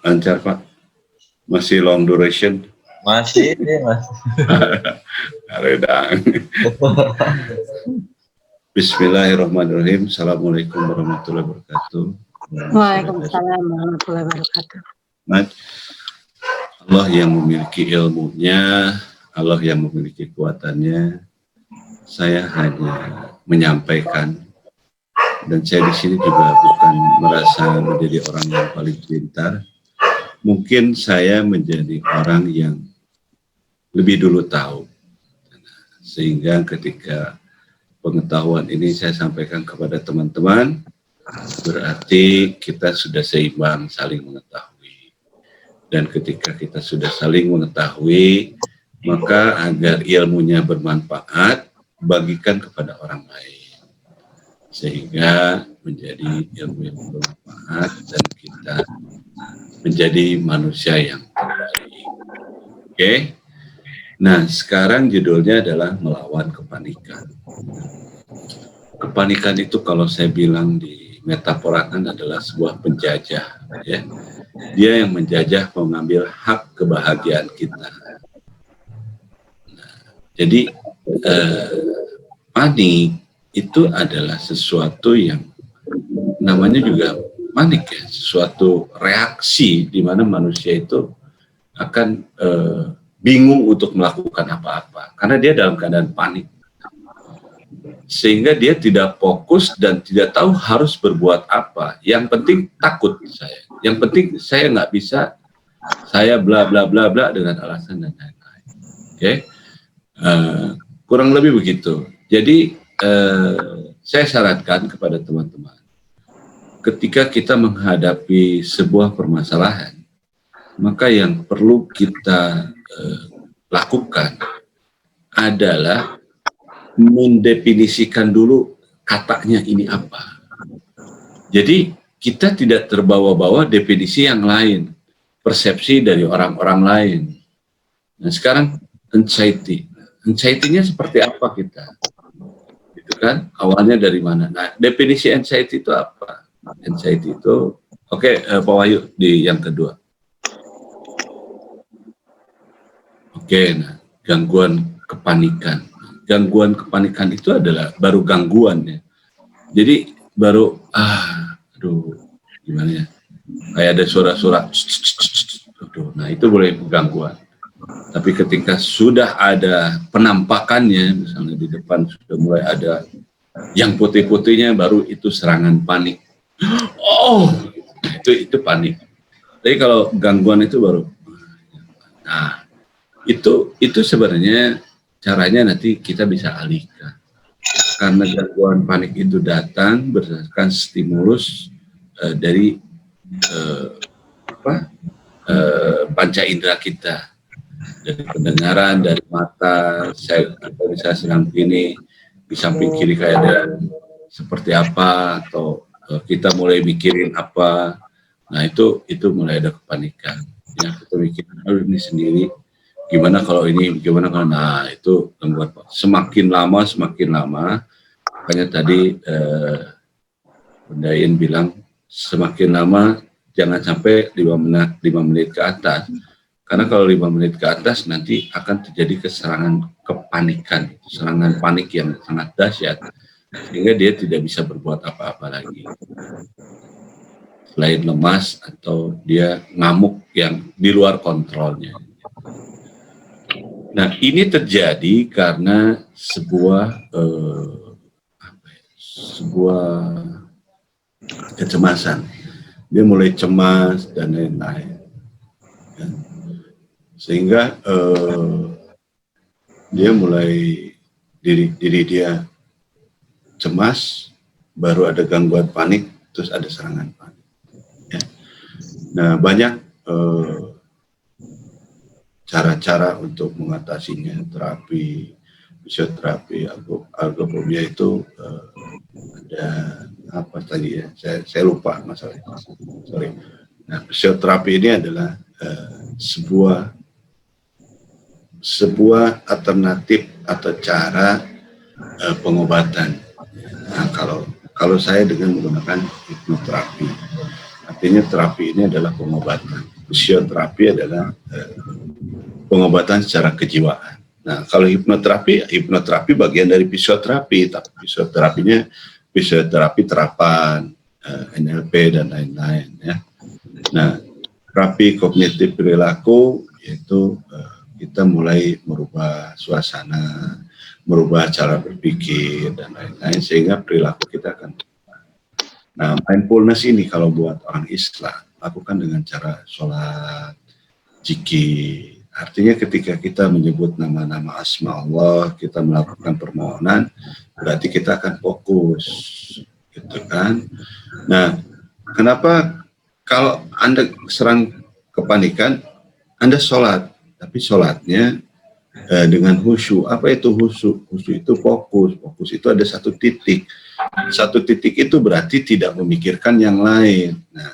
Lancar Pak? Masih long duration? Masih, Mas. Redang. Bismillahirrahmanirrahim. Assalamualaikum warahmatullahi wabarakatuh. Waalaikumsalam warahmatullahi wabarakatuh. Allah yang memiliki ilmunya, Allah yang memiliki kekuatannya. Saya hanya menyampaikan, dan saya di sini juga bukan merasa menjadi orang yang paling pintar. Mungkin saya menjadi orang yang lebih dulu tahu, sehingga ketika pengetahuan ini saya sampaikan kepada teman-teman, berarti kita sudah seimbang saling mengetahui. Dan ketika kita sudah saling mengetahui, maka agar ilmunya bermanfaat, bagikan kepada orang lain, sehingga menjadi ilmu yang bermanfaat dan kita menjadi manusia yang terbaik. Oke? Nah, sekarang judulnya adalah melawan kepanikan. Kepanikan itu kalau saya bilang di metaforakan adalah sebuah penjajah, ya. Dia yang menjajah, mengambil hak kebahagiaan kita. Nah, jadi panik itu adalah sesuatu yang namanya juga panik, ya, sesuatu reaksi di mana manusia itu akan bingung untuk melakukan apa-apa karena dia dalam keadaan panik, sehingga dia tidak fokus dan tidak tahu harus berbuat apa. Yang penting takut saya, yang penting saya nggak bisa, saya bla bla bla bla dengan alasan dan lain-lain. Oke, kurang lebih begitu. Jadi saya sarankan kepada teman-teman, ketika kita menghadapi sebuah permasalahan, maka yang perlu kita lakukan adalah mendefinisikan dulu katanya ini apa. Jadi kita tidak terbawa-bawa definisi yang lain, persepsi dari orang-orang lain. Nah sekarang anxiety, anxiety-nya seperti apa kita? Gitu kan? Awalnya dari mana? Nah definisi anxiety itu apa? Anxiety itu, oke, Pak Wahyu di yang kedua. Oke, nah gangguan kepanikan. Gangguan kepanikan itu adalah baru gangguan, ya. Jadi baru gimana ya? Kayak ada suara-suara, nah itu boleh gangguan. Tapi ketika sudah ada penampakannya, misalnya di depan sudah mulai ada yang putih-putihnya, baru itu serangan panik. Oh, itu panik. Tapi kalau gangguan itu baru, nah itu sebenarnya caranya nanti kita bisa alihkan. Karena gangguan panik itu datang berdasarkan stimulus dari panca indera kita, dari pendengaran, dari mata. Kita bisa sedang begini, di samping kiri kayak ada seperti apa, atau kita mulai mikirin apa. Nah itu mulai ada kepanikan, ya. Kita mikirin ini sendiri, gimana kalau ini, gimana kalau, nah itu gangguan. Semakin lama makanya tadi Pendayin bilang semakin lama jangan sampai 5 menit ke atas, karena kalau 5 menit ke atas nanti akan terjadi keserangan kepanikan, serangan panik yang sangat dahsyat, sehingga dia tidak bisa berbuat apa-apa lagi selain lemas atau dia ngamuk yang di luar kontrolnya. Nah ini terjadi karena sebuah kecemasan. Dia mulai cemas dan lain-lain, ya. Sehingga dia mulai diri dia cemas, baru ada gangguan panik, terus ada serangan panik, ya. Nah banyak cara-cara untuk mengatasinya, terapi, fisioterapi, algofobia itu ada apa tadi ya, saya lupa masalah itu, sorry. Nah fisioterapi ini adalah sebuah alternatif atau cara pengobatan. Nah kalau saya dengan menggunakan hipnoterapi, artinya terapi ini adalah pengobatan. fisioterapi adalah pengobatan secara kejiwaan. Nah, kalau hipnoterapi bagian dari fisioterapi, tapi fisioterapi terapan, NLP dan lain-lain ya. Nah, terapi kognitif perilaku yaitu kita mulai merubah suasana, merubah cara berpikir dan lain-lain sehingga perilaku kita akan. Nah, mindfulness ini kalau buat orang Islam lakukan dengan cara sholat, zikir. Artinya ketika kita menyebut nama-nama asma Allah, kita melakukan permohonan, berarti kita akan fokus, gitu kan? Nah, kenapa kalau Anda serang kepanikan, Anda sholat, tapi sholatnya dengan khusyuk. Apa itu khusyuk? Khusyuk itu fokus. Fokus itu ada satu titik. Satu titik itu berarti tidak memikirkan yang lain. Nah,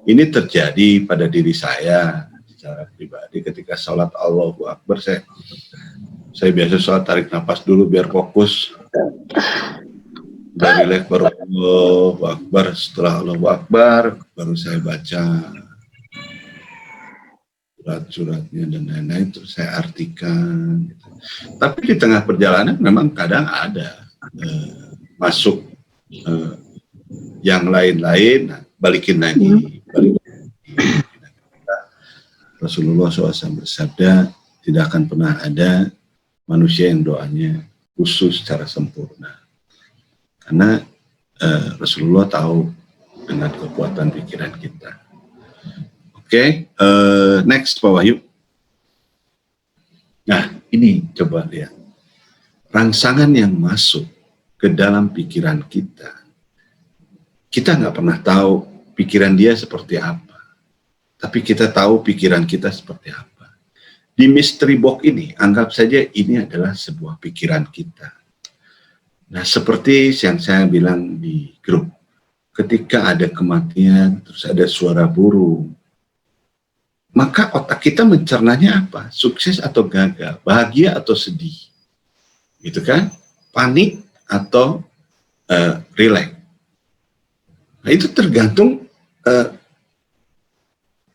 ini terjadi pada diri saya secara pribadi ketika sholat Allahu Akbar. Saya biasa sholat tarik nafas dulu biar fokus. Dari rileks baru Allahu Akbar. Setelah Allahu Akbar baru saya baca surat-suratnya dan lain-lain, terus saya artikan gitu. Tapi di tengah perjalanan memang kadang ada masuk yang lain-lain, balikin lagi. Rasulullah SAW bersabda, tidak akan pernah ada manusia yang doanya khusus secara sempurna, karena Rasulullah tahu dengan kekuatan pikiran kita. Oke, next Pak Wahyu. Nah, ini coba lihat. Rangsangan yang masuk ke dalam pikiran kita. Kita nggak pernah tahu pikiran dia seperti apa. Tapi kita tahu pikiran kita seperti apa. Di mystery box ini, anggap saja ini adalah sebuah pikiran kita. Nah, seperti yang saya bilang di grup. Ketika ada kematian, terus ada suara burung, maka otak kita mencernanya apa? Sukses atau gagal? Bahagia atau sedih? Gitu kan? Panik atau rileks? Nah, itu tergantung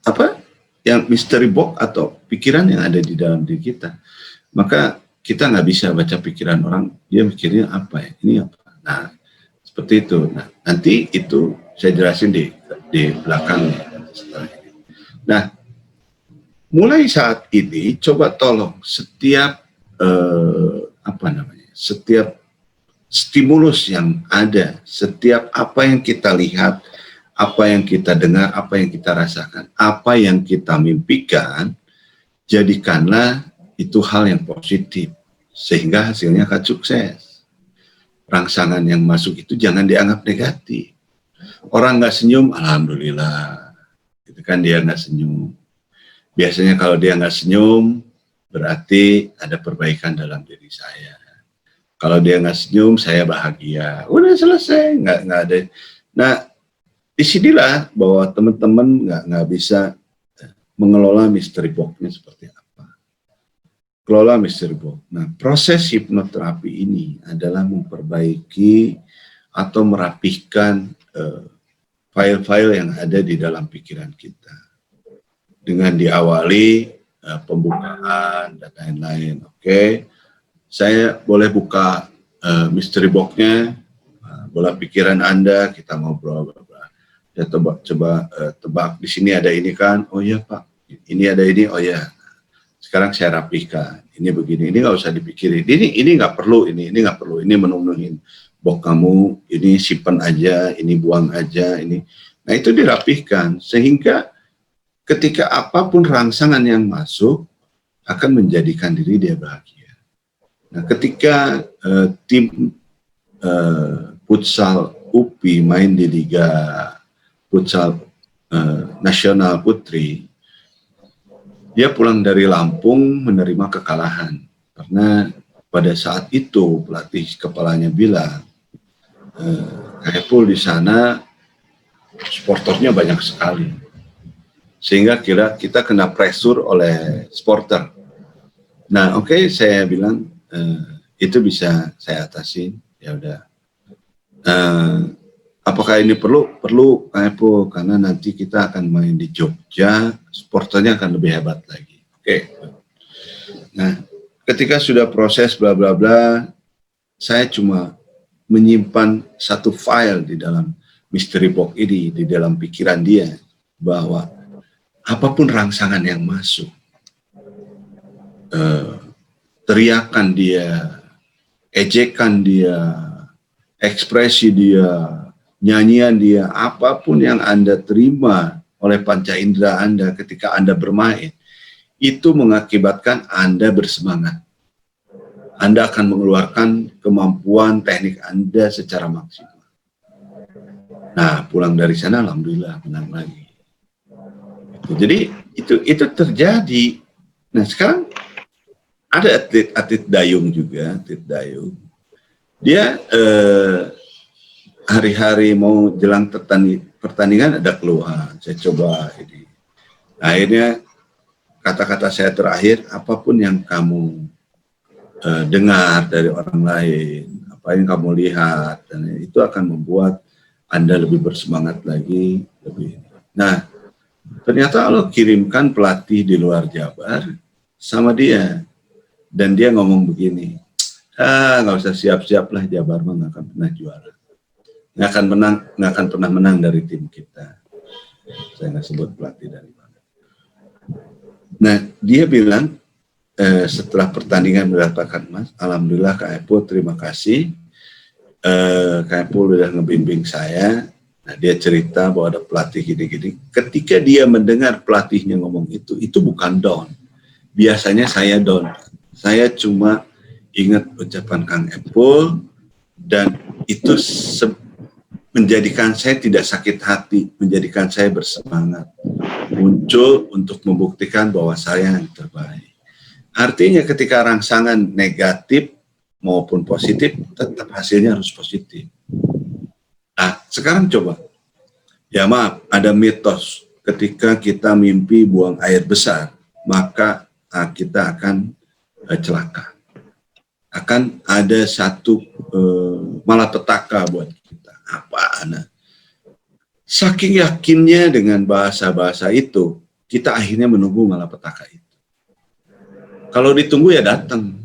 apa yang mystery box atau pikiran yang ada di dalam diri kita. Maka kita nggak bisa baca pikiran orang, dia mikirnya apa ya? Ini apa? Nah, seperti itu. Nah, nanti itu saya jelasin di belakang. Nah, mulai saat ini, coba tolong setiap setiap stimulus yang ada, setiap apa yang kita lihat, apa yang kita dengar, apa yang kita rasakan, apa yang kita mimpikan, jadikanlah itu hal yang positif, sehingga hasilnya akan sukses. Rangsangan yang masuk itu jangan dianggap negatif. Orang nggak senyum, alhamdulillah, itu kan dia nggak senyum. Biasanya kalau dia nggak senyum, berarti ada perbaikan dalam diri saya. Kalau dia nggak senyum, saya bahagia. Udah selesai, nggak ada. Nah, disinilah bahwa teman-teman nggak bisa mengelola mystery box-nya seperti apa. Kelola mystery box. Nah, proses hipnoterapi ini adalah memperbaiki atau merapihkan file-file yang ada di dalam pikiran kita. Dengan diawali pembukaan dan lain-lain. Oke, saya boleh buka mystery box-nya, bola pikiran Anda, kita ngobrol. Ya, coba tebak, di sini ada ini kan? Oh iya Pak, ini ada ini, oh ya. Sekarang saya rapihkan, ini begini, ini nggak usah dipikirin, ini nggak perlu, ini nggak perlu, ini menuhin box kamu, ini simpan aja, ini buang aja, ini. Nah, itu dirapihkan sehingga ketika apapun rangsangan yang masuk akan menjadikan diri dia bahagia. Nah, ketika tim futsal UPI main di Liga Futsal Nasional Putri, dia pulang dari Lampung menerima kekalahan karena pada saat itu pelatih kepalanya bilang, Kaipul di sana supporternya banyak sekali. Sehingga kita kena pressure oleh supporter. Nah, oke, saya bilang itu bisa saya atasin, ya udah. Apakah ini perlu? Perlu, Kak Epo, karena nanti kita akan main di Jogja, supporternya akan lebih hebat lagi. Oke. Nah, ketika sudah proses bla bla bla, saya cuma menyimpan satu file di dalam mystery box ini, di dalam pikiran dia, bahwa apapun rangsangan yang masuk, teriakan dia, ejekan dia, ekspresi dia, nyanyian dia, apapun yang Anda terima oleh panca indera Anda ketika Anda bermain, itu mengakibatkan Anda bersemangat. Anda akan mengeluarkan kemampuan teknik Anda secara maksimal. Nah, pulang dari sana, alhamdulillah menang lagi. Jadi itu terjadi. Nah, sekarang ada atlet dayung juga, atlet dayung. Dia hari-hari mau jelang pertandingan ada keluhan. Saya coba ini. Akhirnya kata-kata saya terakhir, apapun yang kamu dengar dari orang lain, apa yang kamu lihat, dan itu akan membuat Anda lebih bersemangat lagi. Nah, ternyata Allah kirimkan pelatih di luar Jabar sama dia, dan dia ngomong begini, nggak usah siap-siap lah, Jabar mah nggak akan pernah juara, nggak akan pernah menang dari tim kita. Saya nggak sebut pelatih dari mana. Nah, dia bilang setelah pertandingan mendapatkan emas, alhamdulillah Kak Epo, terima kasih. Kak Epo udah ngebimbing saya. Nah, dia cerita bahwa ada pelatih gini-gini. Ketika dia mendengar pelatihnya ngomong itu bukan down. Biasanya saya down. Saya cuma ingat ucapan Kang Epo, dan itu menjadikan saya tidak sakit hati, menjadikan saya bersemangat, muncul untuk membuktikan bahwa saya yang terbaik. Artinya ketika rangsangan negatif maupun positif, tetap hasilnya harus positif. Nah, sekarang coba. Ya maaf, ada mitos. Ketika kita mimpi buang air besar, maka kita akan celaka. Akan ada satu malapetaka buat kita. Apaan? Saking yakinnya dengan bahasa-bahasa itu, kita akhirnya menunggu malapetaka itu. Kalau ditunggu ya datang.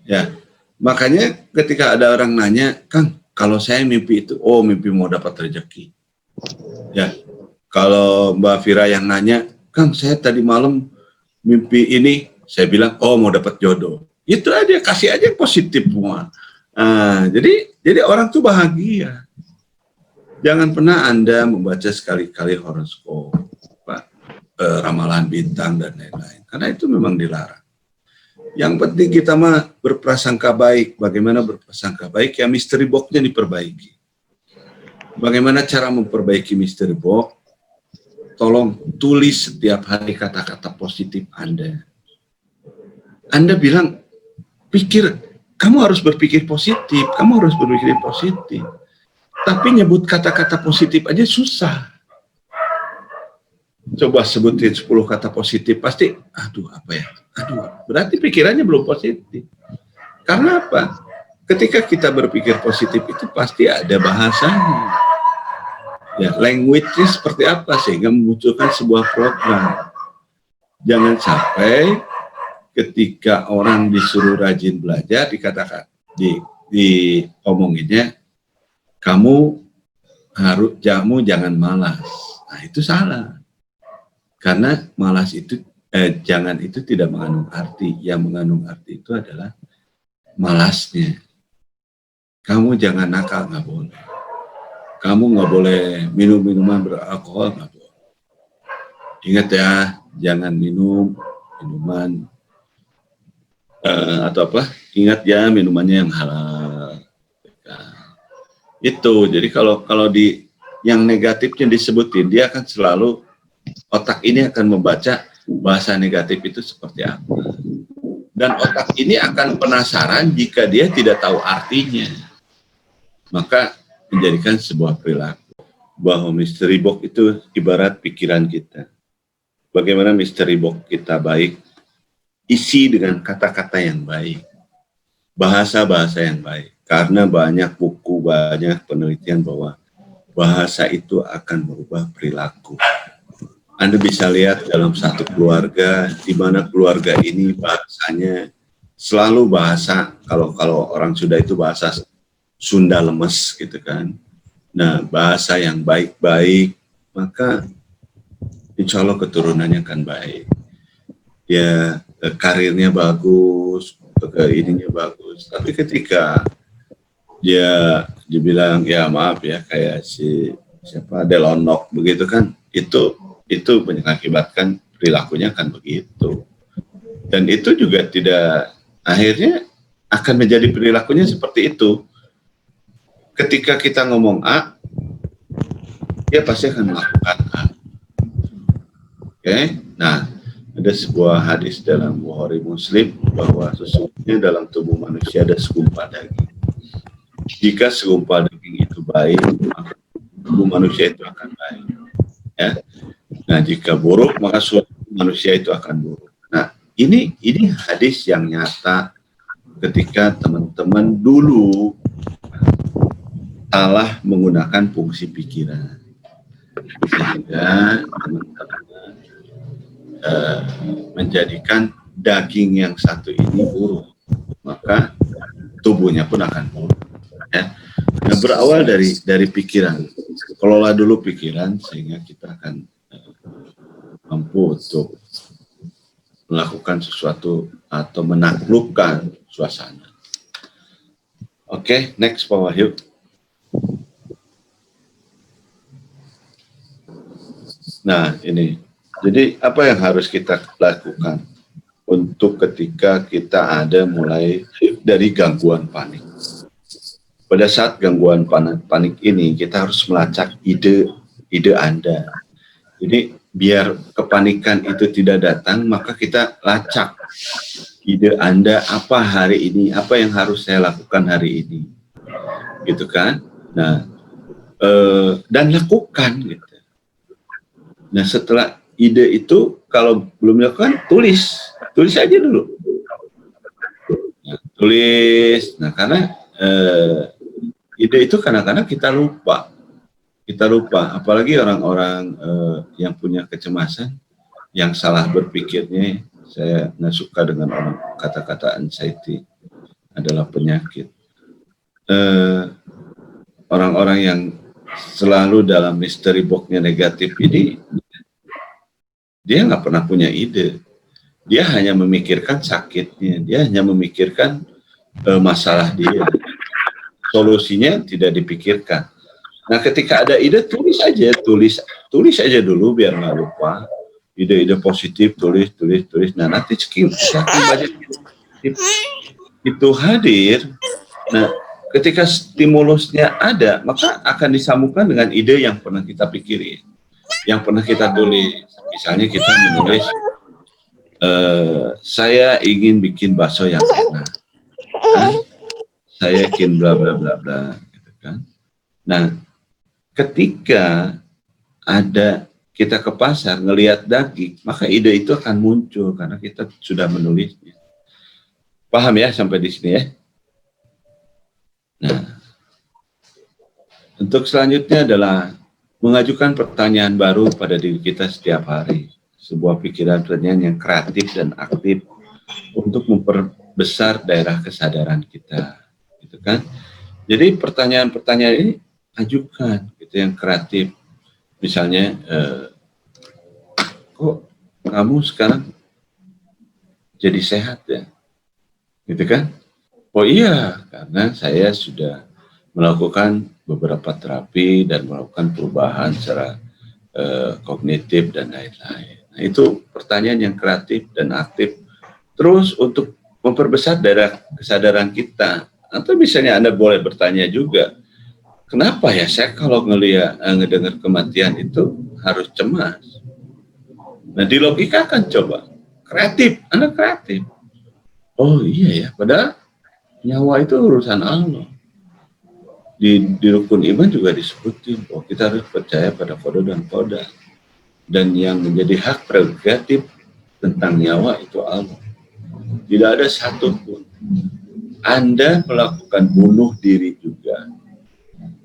Ya, makanya ketika ada orang nanya, Kang, kalau saya mimpi itu, oh mimpi mau dapat rezeki. Ya, kalau Mbak Fira yang nanya, Kang, saya tadi malam mimpi ini, saya bilang, oh mau dapat jodoh. Itu aja, kasih aja yang positif semua. Nah, jadi orang tuh bahagia. Jangan pernah Anda membaca sekali-kali horoskop, ramalan bintang dan lain-lain, karena itu memang dilarang. Yang penting kita mah berprasangka baik. Bagaimana berprasangka baik? Ya mystery box-nya diperbaiki. Bagaimana cara memperbaiki mystery box? Tolong tulis setiap hari kata-kata positif Anda. Anda bilang, kamu harus berpikir positif, kamu harus berpikir positif. Tapi nyebut kata-kata positif aja susah. Coba sebutin 10 kata positif, pasti, berarti pikirannya belum positif. Karena apa? Ketika kita berpikir positif itu pasti ada bahasanya. Ya, language-nya seperti apa sehingga memunculkan sebuah program. Jangan sampai ketika orang disuruh rajin belajar, dikatakan, diomonginnya, kamu jangan malas. Nah, itu salah. Karena malas itu, jangan itu tidak mengandung arti. Yang mengandung arti itu adalah malasnya. Kamu jangan nakal, nggak boleh. Kamu nggak boleh minum minuman beralkohol, nggak boleh. Ingat ya, jangan minum minuman atau apa? Ingat ya, minumannya yang halal. Itu. Jadi kalau di yang negatifnya disebutin, dia akan selalu, otak ini akan membaca bahasa negatif itu seperti apa. Dan otak ini akan penasaran jika dia tidak tahu artinya. Maka menjadikan sebuah perilaku. Bahwa mystery box itu ibarat pikiran kita. Bagaimana mystery box kita baik, isi dengan kata-kata yang baik. Bahasa-bahasa yang baik. Karena banyak buku, banyak penelitian bahwa bahasa itu akan merubah perilaku. Anda bisa lihat dalam satu keluarga, di mana keluarga ini bahasanya selalu bahasa, kalau orang Sunda itu bahasa Sunda lemes gitu kan. Nah, bahasa yang baik-baik, maka insya Allah keturunannya akan baik. Ya, karirnya bagus, ininya bagus. Tapi ketika dia dibilang, ya maaf ya, kayak siapa Delonok begitu kan, itu mengakibatkan perilakunya kan begitu. Dan itu juga tidak, akhirnya akan menjadi perilakunya seperti itu. Ketika kita ngomong A, dia pasti akan melakukan A. Oke, nah ada sebuah hadis dalam Bukhari Muslim bahwa sesungguhnya dalam tubuh manusia ada segumpal daging. Jika segumpal daging itu baik, maka tubuh manusia itu akan baik. Ya. Nah, jika buruk, maka manusia itu akan buruk. Nah, ini hadis yang nyata ketika teman-teman dulu salah menggunakan fungsi pikiran. Sehingga teman-teman menjadikan daging yang satu ini buruk, maka tubuhnya pun akan buruk. Ya. Nah, berawal dari pikiran. Kelola dulu pikiran sehingga kita akan mampu untuk melakukan sesuatu atau menaklukkan suasana. Oke, next Pak Wahyu. Nah, ini. Jadi apa yang harus kita lakukan untuk ketika kita ada mulai dari gangguan panik? Pada saat gangguan panik ini, kita harus melacak ide Anda. Jadi biar kepanikan itu tidak datang, maka kita lacak ide Anda apa hari ini, apa yang harus saya lakukan hari ini, gitu kan? Nah, dan lakukan gitu. Nah, setelah ide itu kalau belum dilakukan, tulis aja dulu. Nah, tulis. Nah, karena ide itu kadang-kadang kita lupa, apalagi orang-orang yang punya kecemasan, yang salah berpikirnya. Saya nggak suka dengan orang kata-kata anxiety adalah penyakit. Orang-orang yang selalu dalam mystery box-nya negatif ini, dia nggak pernah punya ide. Dia hanya memikirkan sakitnya, dia hanya memikirkan masalah dia. Solusinya tidak dipikirkan. Nah, ketika ada ide, tulis aja dulu biar nggak lupa. Ide-ide positif, tulis. Nah, nanti saking banyak itu hadir. Nah, ketika stimulusnya ada, maka akan disambungkan dengan ide yang pernah kita pikirin, yang pernah kita tulis. Misalnya kita menulis, saya ingin bikin bakso yang enak. Nah, saya ingin bla bla bla bla, gitu kan. Nah, ketika ada kita ke pasar ngelihat daging, maka ide itu akan muncul karena kita sudah menulisnya. Paham ya sampai di sini ya? Nah, untuk selanjutnya adalah mengajukan pertanyaan baru pada diri kita setiap hari. Sebuah pertanyaan yang kreatif dan aktif untuk memperbesar daerah kesadaran kita. Gitu kan? Jadi pertanyaan-pertanyaan ini ajukan, gitu, yang kreatif. Misalnya, kok kamu sekarang jadi sehat ya? Gitu kan? Oh iya, karena saya sudah melakukan beberapa terapi dan melakukan perubahan secara kognitif dan lain-lain. Nah, itu pertanyaan yang kreatif dan aktif. Terus untuk memperbesar daerah kesadaran kita. Atau misalnya Anda boleh bertanya juga, kenapa ya saya kalau ngedengar kematian itu harus cemas? Nah, dilogikakan coba. Kreatif, Anda kreatif. Oh iya ya, padahal nyawa itu urusan Allah. Di rukun iman juga disebutin, oh kita harus percaya pada qada dan qadar. Dan yang menjadi hak prerogatif tentang nyawa itu Allah. Tidak ada satupun. Anda melakukan bunuh diri juga,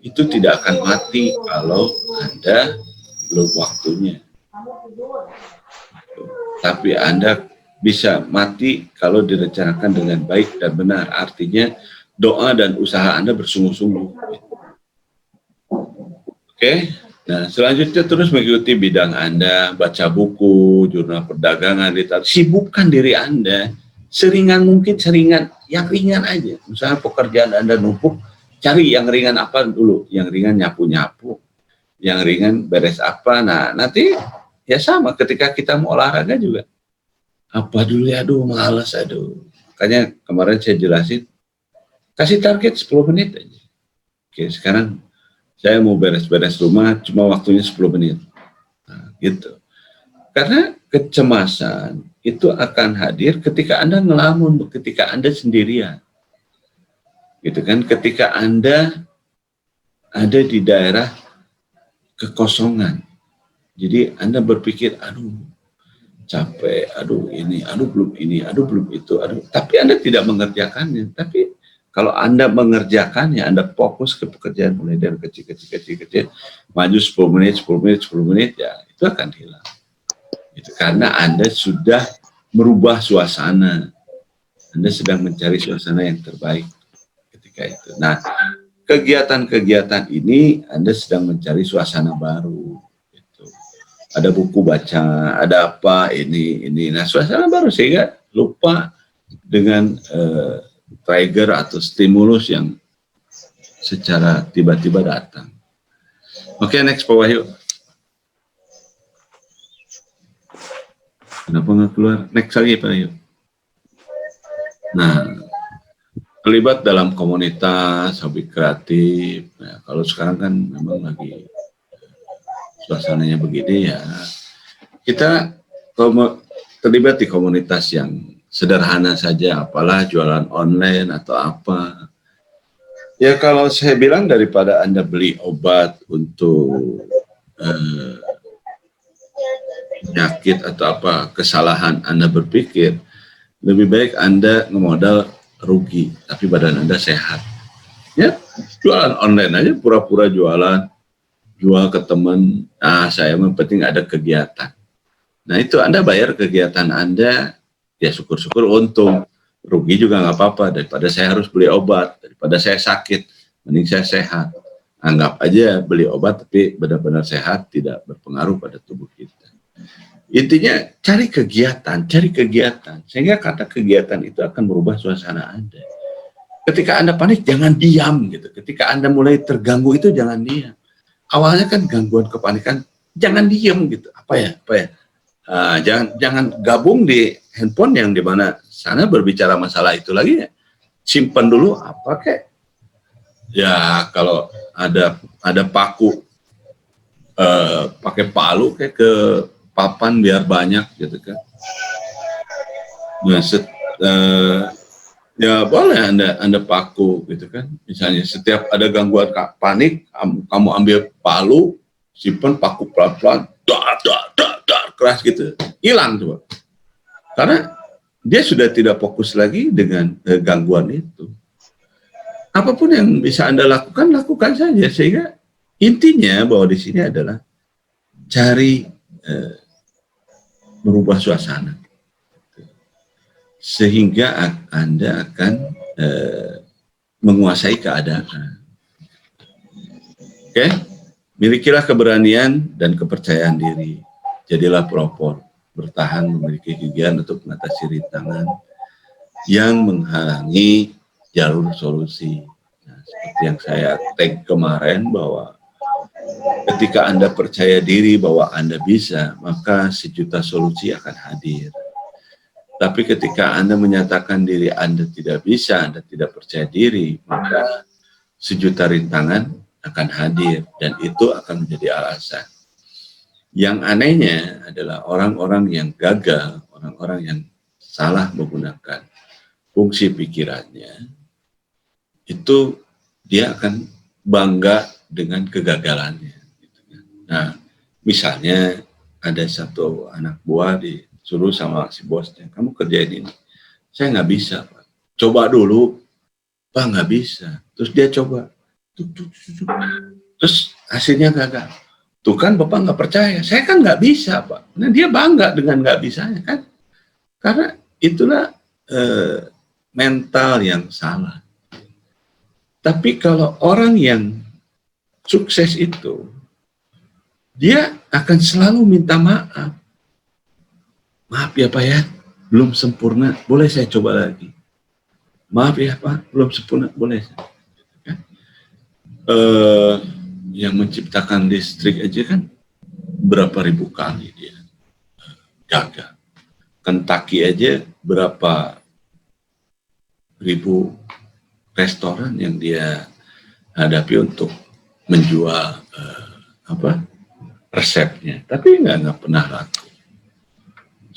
itu tidak akan mati kalau Anda belum waktunya. Tapi Anda bisa mati kalau direncanakan dengan baik dan benar. Artinya doa dan usaha Anda bersungguh-sungguh. Oke? Nah, selanjutnya terus mengikuti bidang Anda, baca buku, jurnal perdagangan, sibukkan diri Anda. Seringan mungkin, yang ringan aja. Misalnya pekerjaan Anda numpuk, cari yang ringan apa dulu. Yang ringan nyapu-nyapu, yang ringan beres apa. Nah, nanti ya sama ketika kita mau olahraga juga. Apa dulu ya, aduh malas, aduh. Makanya kemarin saya jelasin, kasih target 10 menit aja. Oke, sekarang saya mau beres-beres rumah, cuma waktunya 10 menit. Nah, gitu. Karena kecemasan itu akan hadir ketika Anda ngelamun, ketika Anda sendirian. Gitu kan, ketika Anda ada di daerah kekosongan. Jadi Anda berpikir, aduh capek, aduh ini, aduh belum ini, aduh belum itu, aduh. Tapi Anda tidak mengerjakannya. Tapi kalau Anda mengerjakannya, Anda fokus ke pekerjaan mulai dari kecil, maju 10 menit, 10 menit, 10 menit, ya itu akan hilang. Itu karena Anda sudah merubah suasana. Anda sedang mencari suasana yang terbaik ketika itu. Nah, kegiatan-kegiatan ini Anda sedang mencari suasana baru. Gitu. Ada buku baca, ada apa, ini. Nah, suasana baru sehingga lupa dengan trigger atau stimulus yang secara tiba-tiba datang. Oke, next Pak Wahyu. Kenapa nggak keluar? Next lagi Pak Wahyu. Nah, terlibat dalam komunitas, hobi kreatif. Nah, kalau sekarang kan memang lagi suasananya begini ya. Kita terlibat di komunitas yang sederhana saja, apalah jualan online atau apa. Ya kalau saya bilang daripada Anda beli obat untuk penyakit atau apa kesalahan Anda berpikir, lebih baik Anda ngemodal rugi, tapi badan Anda sehat. Ya, jualan online aja, pura-pura jualan, jual ke teman, saya yang penting ada kegiatan. Nah itu Anda bayar kegiatan Anda, ya syukur-syukur untung. Rugi juga nggak apa-apa, daripada saya harus beli obat, daripada saya sakit, mending saya sehat. Anggap aja beli obat tapi benar-benar sehat, tidak berpengaruh pada tubuh kita. Intinya cari kegiatan, sehingga kata kegiatan itu akan merubah suasana Anda. Ketika Anda panik, jangan diam gitu. Ketika Anda mulai terganggu itu jangan diam. Awalnya kan gangguan kepanikan, jangan diam gitu. Apa ya? Jangan gabung di handphone yang dimana sana berbicara masalah itu lagi ya. Simpan dulu apa kek? Ya kalau ada paku, pakai palu kayak ke papan biar banyak gitu kan. Nah, ya boleh Anda paku gitu kan. Misalnya setiap ada gangguan panik, kamu ambil palu, simpan paku pelan-pelan, dar keras gitu, hilang coba. Karena dia sudah tidak fokus lagi dengan gangguan itu. Apapun yang bisa Anda lakukan saja. Sehingga intinya bahwa di sini adalah cari merubah suasana. Sehingga Anda akan menguasai keadaan. Oke? Milikilah keberanian dan kepercayaan diri. Jadilah pelopor, bertahan memiliki kegiatan untuk mengatasi rintangan yang menghalangi jalur solusi. Nah, seperti yang saya tag kemarin bahwa ketika Anda percaya diri bahwa Anda bisa, maka sejuta solusi akan hadir. Tapi ketika Anda menyatakan diri Anda tidak bisa, Anda tidak percaya diri, maka sejuta rintangan akan hadir dan itu akan menjadi alasan. Yang anehnya adalah orang-orang yang gagal, orang-orang yang salah menggunakan fungsi pikirannya, itu dia akan bangga dengan kegagalannya. Nah, misalnya ada satu anak buah disuruh sama si bosnya, kamu kerjain ini. Saya nggak bisa, Pak. Coba dulu, Pak nggak bisa. Terus dia coba. Terus hasilnya gagal. Tuh kan Bapak nggak percaya, saya kan nggak bisa Pak. Nah dia bangga dengan nggak bisanya kan, karena itulah mental yang salah. Tapi kalau orang yang sukses itu, dia akan selalu minta maaf. Maaf ya Pak ya, belum sempurna, boleh saya coba lagi. Maaf ya Pak, belum sempurna, boleh. Yang menciptakan listrik aja kan berapa ribu kali dia gagal. Kentucky aja berapa ribu restoran yang dia hadapi untuk menjual resepnya, tapi nggak pernah laku.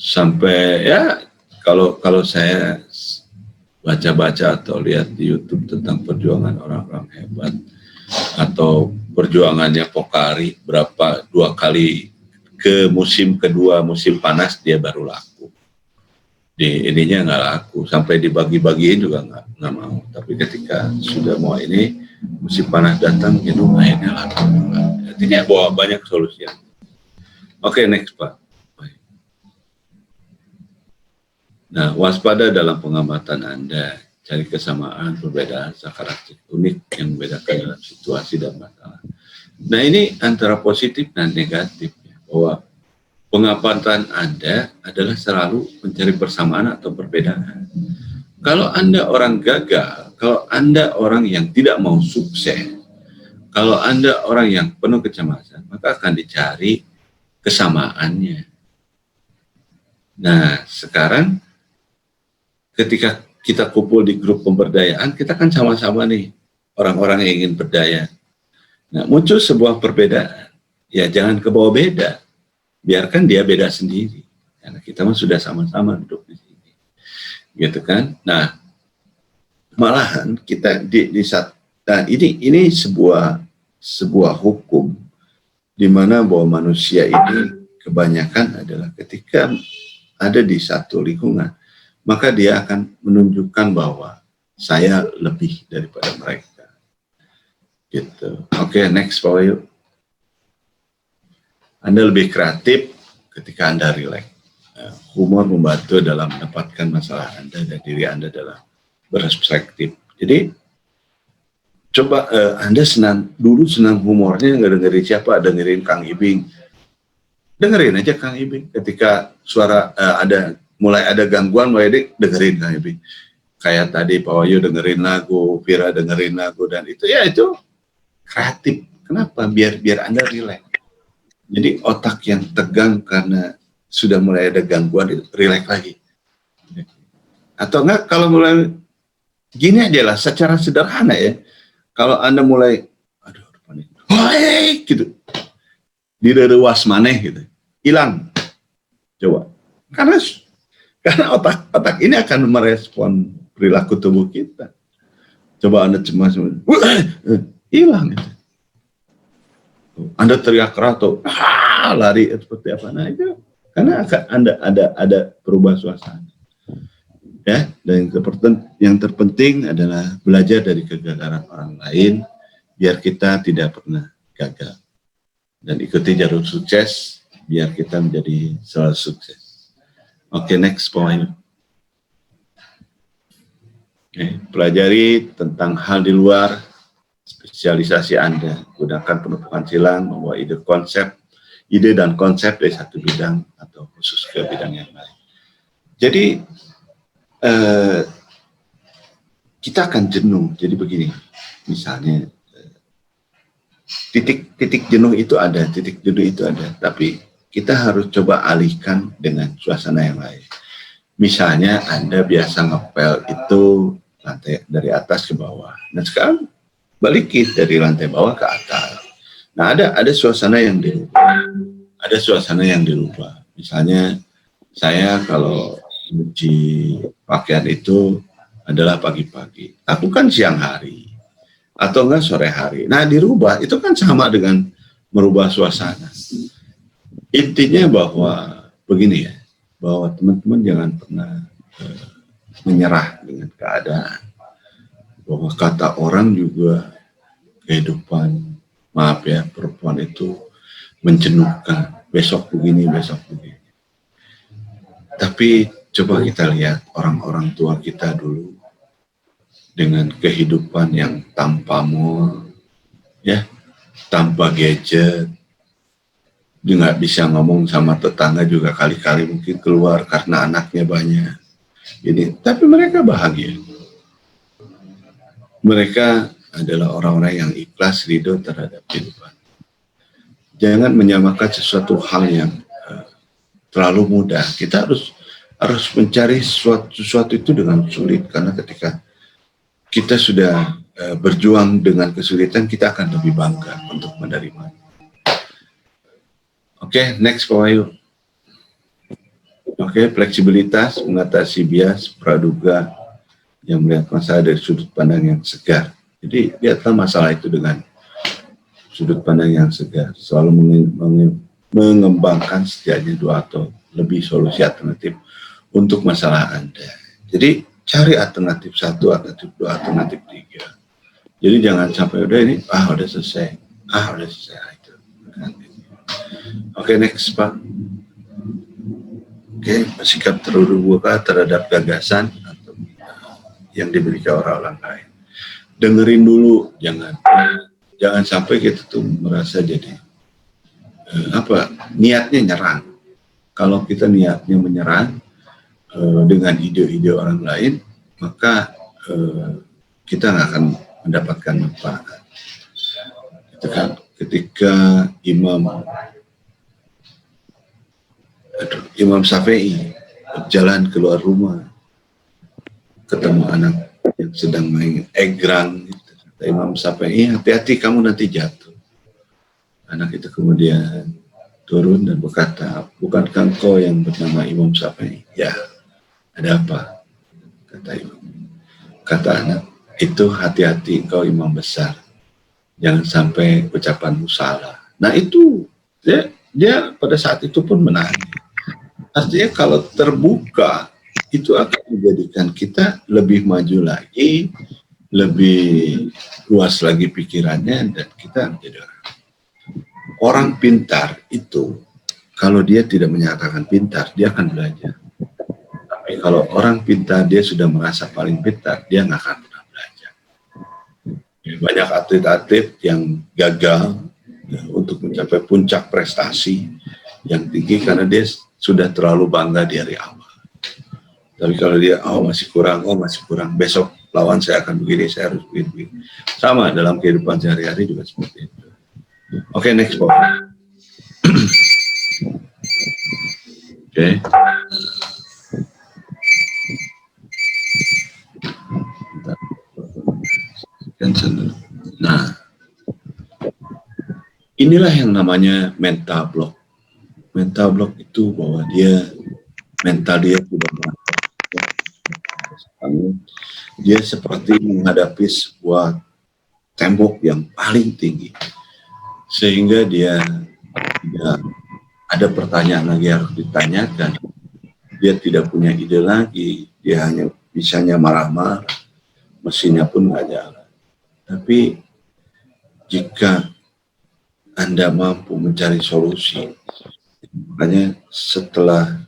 Sampai ya kalau saya baca-baca atau lihat di YouTube tentang perjuangan orang-orang hebat atau perjuangannya Pokari, berapa 2 kali ke musim kedua, musim panas dia baru laku. Di ininya nggak laku, sampai dibagi-bagiin juga nggak mau. Tapi ketika sudah mau ini musim panas datang, itu akhirnya laku. Artinya bahwa banyak solusi. Oke, next Pak. Nah, waspada dalam pengamatan Anda, cari kesamaan, perbedaan, karakteristik unik yang membedakan dalam situasi dan masalah. Nah, ini antara positif dan negatif, bahwa pengamatan Anda adalah selalu mencari persamaan atau perbedaan. Kalau Anda orang gagal, kalau Anda orang yang tidak mau sukses, kalau Anda orang yang penuh kecemasan, maka akan dicari kesamaannya. Nah, sekarang ketika kita kumpul di grup pemberdayaan, kita kan sama-sama nih, orang-orang yang ingin berdaya. Nah, muncul sebuah perbedaan, ya jangan kebawa beda, biarkan dia beda sendiri, karena kita mah sudah sama-sama duduk di sini, gitu kan. Nah, malahan kita nah ini sebuah hukum, di mana bahwa manusia ini kebanyakan adalah ketika ada di satu lingkungan, maka dia akan menunjukkan bahwa saya lebih daripada mereka. Gitu. Oke, next Pak Wahyu. Anda lebih kreatif ketika Anda rileks. Humor membantu dalam mendapatkan masalah Anda dan diri Anda dalam berperspektif. Jadi, coba Anda dulu senang humornya, nggak dengerin siapa, dengerin Kang Ibing. Dengerin aja Kang Ibing. Ketika suara mulai ada gangguan, mulai dengerin Kang Ibing. Kayak tadi Pak Wahyu dengerin lagu, Vira dengerin lagu, dan itu kreatif. Kenapa? Biar Anda rileks. Jadi otak yang tegang karena sudah mulai ada gangguan, rileks lagi. Atau enggak, kalau mulai gini aja lah, secara sederhana ya. Kalau Anda mulai, aduh, panik, woi, gitu, direwas maneh gitu, hilang. Coba. Karena otak ini akan merespon perilaku tubuh kita. Coba Anda cemas, hilang. Gitu. Anda teriak keras atau lari seperti apa? Nah itu karena akan ada perubahan suasana. Ya, dan yang terpenting adalah belajar dari kegagalan orang lain, biar kita tidak pernah gagal. Dan ikuti jalur sukses, biar kita menjadi selalu sukses. Oke, next point. Pelajari tentang hal di luar spesialisasi Anda. Gunakan penumpukan silang, membawa ide dan konsep dari satu bidang atau khusus ke bidang yang lain. Jadi kita akan jenuh. Jadi begini, misalnya titik jenuh itu ada, tapi kita harus coba alihkan dengan suasana yang lain. Misalnya Anda biasa ngepel itu lantai dari atas ke bawah. Nah sekarang balikin dari lantai bawah ke atas. Nah ada suasana yang dirubah. Misalnya saya kalau cuci pakaian itu adalah pagi-pagi, lakukan siang hari atau enggak sore hari. Nah dirubah itu kan sama dengan merubah suasana. Intinya bahwa begini ya, bahwa teman-teman jangan pernah menyerah dengan keadaan. Bahwa kata orang juga kehidupan, maaf ya, perempuan itu menjenuhkan, besok begini, besok begini. Tapi coba kita lihat orang-orang tua kita dulu dengan kehidupan yang tanpa mall, ya, tanpa gadget, dia nggak bisa ngomong sama tetangga juga, kali-kali mungkin keluar karena anaknya banyak. Ini, tapi mereka bahagia. Mereka adalah orang-orang yang ikhlas, ridho terhadap kehidupan. Jangan menyamakan sesuatu hal yang terlalu mudah. Kita harus mencari sesuatu itu dengan sulit, karena ketika kita sudah berjuang dengan kesulitan, kita akan lebih bangga untuk menerima. Oke, next Pak Wahyu. Oke, fleksibilitas mengatasi bias praduga yang melihat masalah dari sudut pandang yang segar. Jadi lihatlah masalah itu dengan sudut pandang yang segar, selalu mengembangkan setidaknya 2 atau lebih solusi alternatif untuk masalah Anda. Jadi cari alternatif 1, alternatif 2, alternatif 3. Jadi jangan sampai udah ini, udah selesai, itu. Oke, next Pak. Oke, sikap terbuka terhadap gagasan atau yang dimiliki orang lain. Dengerin dulu, jangan sampai kita tuh merasa jadi niatnya nyerang. Kalau kita niatnya menyerang dengan ide-ide orang lain, maka kita nggak akan mendapatkan manfaat. Itu kan ketika Imam Syafi'i berjalan keluar rumah, ketemu anak yang sedang main egrang, gitu. Kata Imam Syafi'i, hati-hati kamu nanti jatuh. Anak itu kemudian turun dan berkata, bukankah engkau yang bernama Imam Syafi'i? Ya, ada apa? Kata Imam. Kata anak, itu hati-hati engkau imam besar. Jangan sampai ucapanmu salah. Nah itu, dia pada saat itu pun menangis. Artinya kalau terbuka, itu akan menjadikan kita lebih maju lagi, lebih luas lagi pikirannya, dan kita menjadi orang pintar itu, kalau dia tidak menyatakan pintar, dia akan belajar. Tapi kalau orang pintar, dia sudah merasa paling pintar, dia nggak akan pernah belajar. Banyak atlet-atlet yang gagal untuk mencapai puncak prestasi yang tinggi karena dia sudah terlalu bangga dari awal. Tapi kalau dia, masih kurang, besok lawan saya akan begini, saya harus begini. Sama dalam kehidupan sehari-hari juga seperti itu. Oke, next Pak. Oke. Nah, inilah yang namanya mental block. Mental block itu bahwa mental dia tidak dia seperti menghadapi sebuah tembok yang paling tinggi, sehingga dia tidak ada pertanyaan lagi harus ditanyakan, dia tidak punya ide lagi, dia hanya bisanya marah-marah, mesinnya pun nggak jalan. Tapi jika Anda mampu mencari solusi, makanya setelah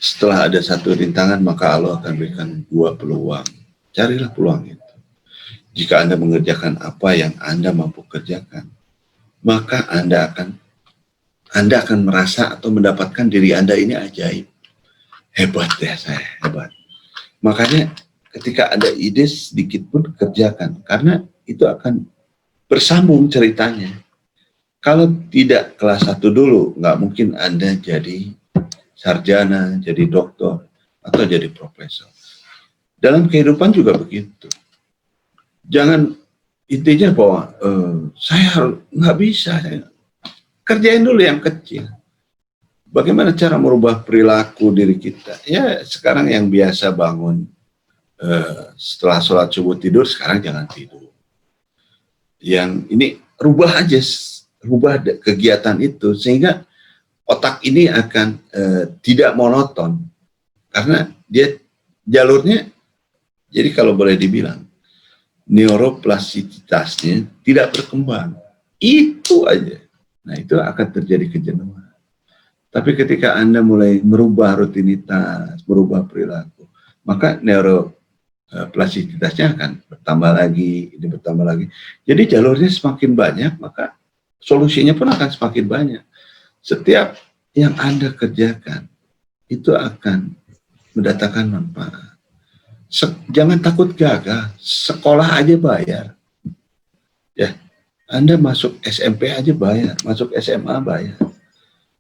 setelah ada satu rintangan, maka Allah akan berikan 2 peluang. Carilah peluang itu. Jika Anda mengerjakan apa yang Anda mampu kerjakan, maka Anda akan merasa atau mendapatkan diri Anda ini ajaib. Hebat ya saya, hebat. Makanya ketika ada ide sedikit pun kerjakan, karena itu akan bersambung ceritanya. Kalau tidak kelas 1 dulu, nggak mungkin Anda jadi sarjana, jadi doktor, atau jadi profesor. Dalam kehidupan juga begitu. Jangan intinya bahwa saya nggak bisa. Kerjain dulu yang kecil. Bagaimana cara merubah perilaku diri kita? Ya sekarang yang biasa bangun setelah sholat subuh tidur, sekarang jangan tidur. Yang ini rubah aja, rubah kegiatan itu sehingga otak ini akan tidak monoton, karena dia jalurnya Jadi kalau boleh dibilang, neuroplastisitasnya tidak berkembang. Itu aja. Nah, itu akan terjadi kejenuhan. Tapi ketika Anda mulai merubah rutinitas, merubah perilaku, maka neuroplastisitasnya akan bertambah lagi, ini bertambah lagi. Jadi jalurnya semakin banyak, maka solusinya pun akan semakin banyak. Setiap yang Anda kerjakan, itu akan mendatangkan manfaat. Jangan takut gagal, sekolah aja bayar. Ya, Anda masuk SMP aja bayar, masuk SMA bayar.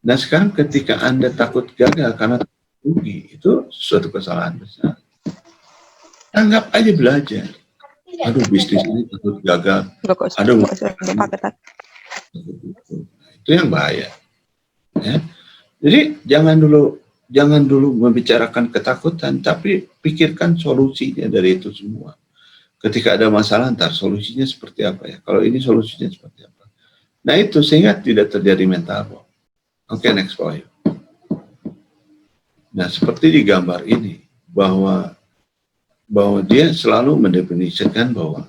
Nah sekarang ketika Anda takut gagal karena rugi, itu suatu kesalahan besar. Anggap aja belajar. Aduh, bisnis ini takut gagal. Aduh, itu yang bahaya. Ya. Jadi jangan dulu membicarakan ketakutan, tapi pikirkan solusinya dari itu semua. Ketika ada masalah, ntar solusinya seperti apa ya? Kalau ini solusinya seperti apa? Nah itu sehingga tidak terjadi mental block. Oke, next point. Nah seperti di gambar ini, bahwa dia selalu mendefinisikan bahwa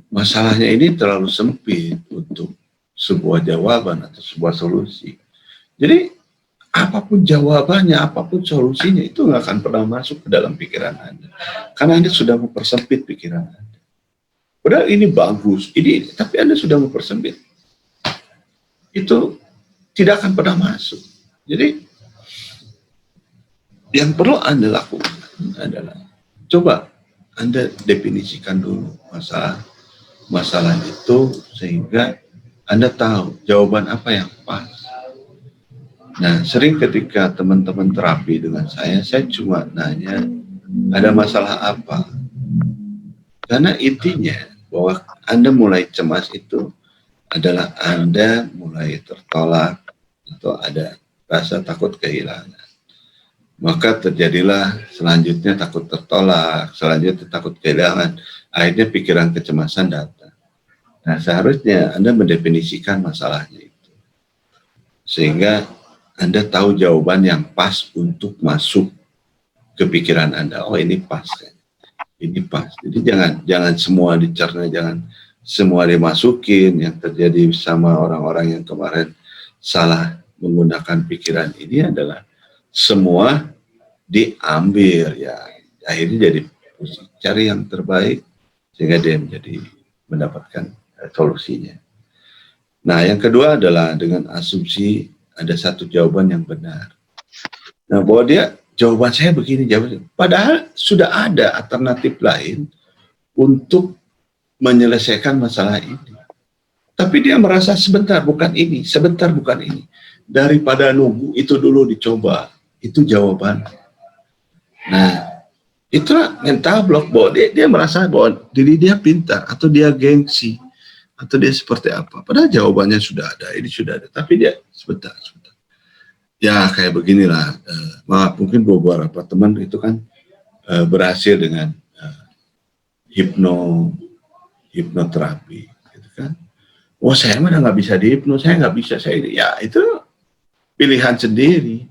masalahnya ini terlalu sempit untuk sebuah jawaban atau sebuah solusi. Jadi apapun jawabannya, apapun solusinya, itu nggak akan pernah masuk ke dalam pikiran Anda. Karena Anda sudah mempersempit pikiran Anda. Padahal ini bagus, tapi Anda sudah mempersempit. Itu tidak akan pernah masuk. Jadi, yang perlu Anda lakukan adalah, coba Anda definisikan dulu masalah itu, sehingga Anda tahu jawaban apa yang pas. Nah, sering ketika teman-teman terapi dengan saya cuma nanya, ada masalah apa? Karena intinya bahwa Anda mulai cemas itu adalah Anda mulai tertolak atau ada rasa takut kehilangan. Maka terjadilah selanjutnya takut tertolak, selanjutnya takut kehilangan, akhirnya pikiran kecemasan datang. Nah, seharusnya Anda mendefinisikan masalahnya itu. Sehingga Anda tahu jawaban yang pas untuk masuk ke pikiran Anda. Oh, ini pas kan? Ini pas. Jadi jangan semua dicerna, jangan semua dimasukin. Yang terjadi sama orang-orang yang kemarin salah menggunakan pikiran ini adalah semua diambil ya. Akhirnya jadi cari yang terbaik sehingga dia mendapatkan solusinya. Nah, yang kedua adalah dengan asumsi ada satu jawaban yang benar. Nah, bahwa jawaban saya begini, padahal sudah ada alternatif lain untuk menyelesaikan masalah ini. Tapi dia merasa sebentar bukan ini. Daripada nunggu itu dulu dicoba, itu jawaban. Nah, itulah mental block, bahwa dia merasa bahwa diri dia pintar, atau dia gengsi, atau dia seperti apa. Padahal jawabannya sudah ada, ini sudah ada. Tapi dia sebentar. Ya kayak beginilah. Mungkin beberapa teman itu kan berhasil dengan hipnoterapi, gitu kan. Oh saya mana nggak bisa dihipno, saya nggak bisa. Ya itu pilihan sendiri.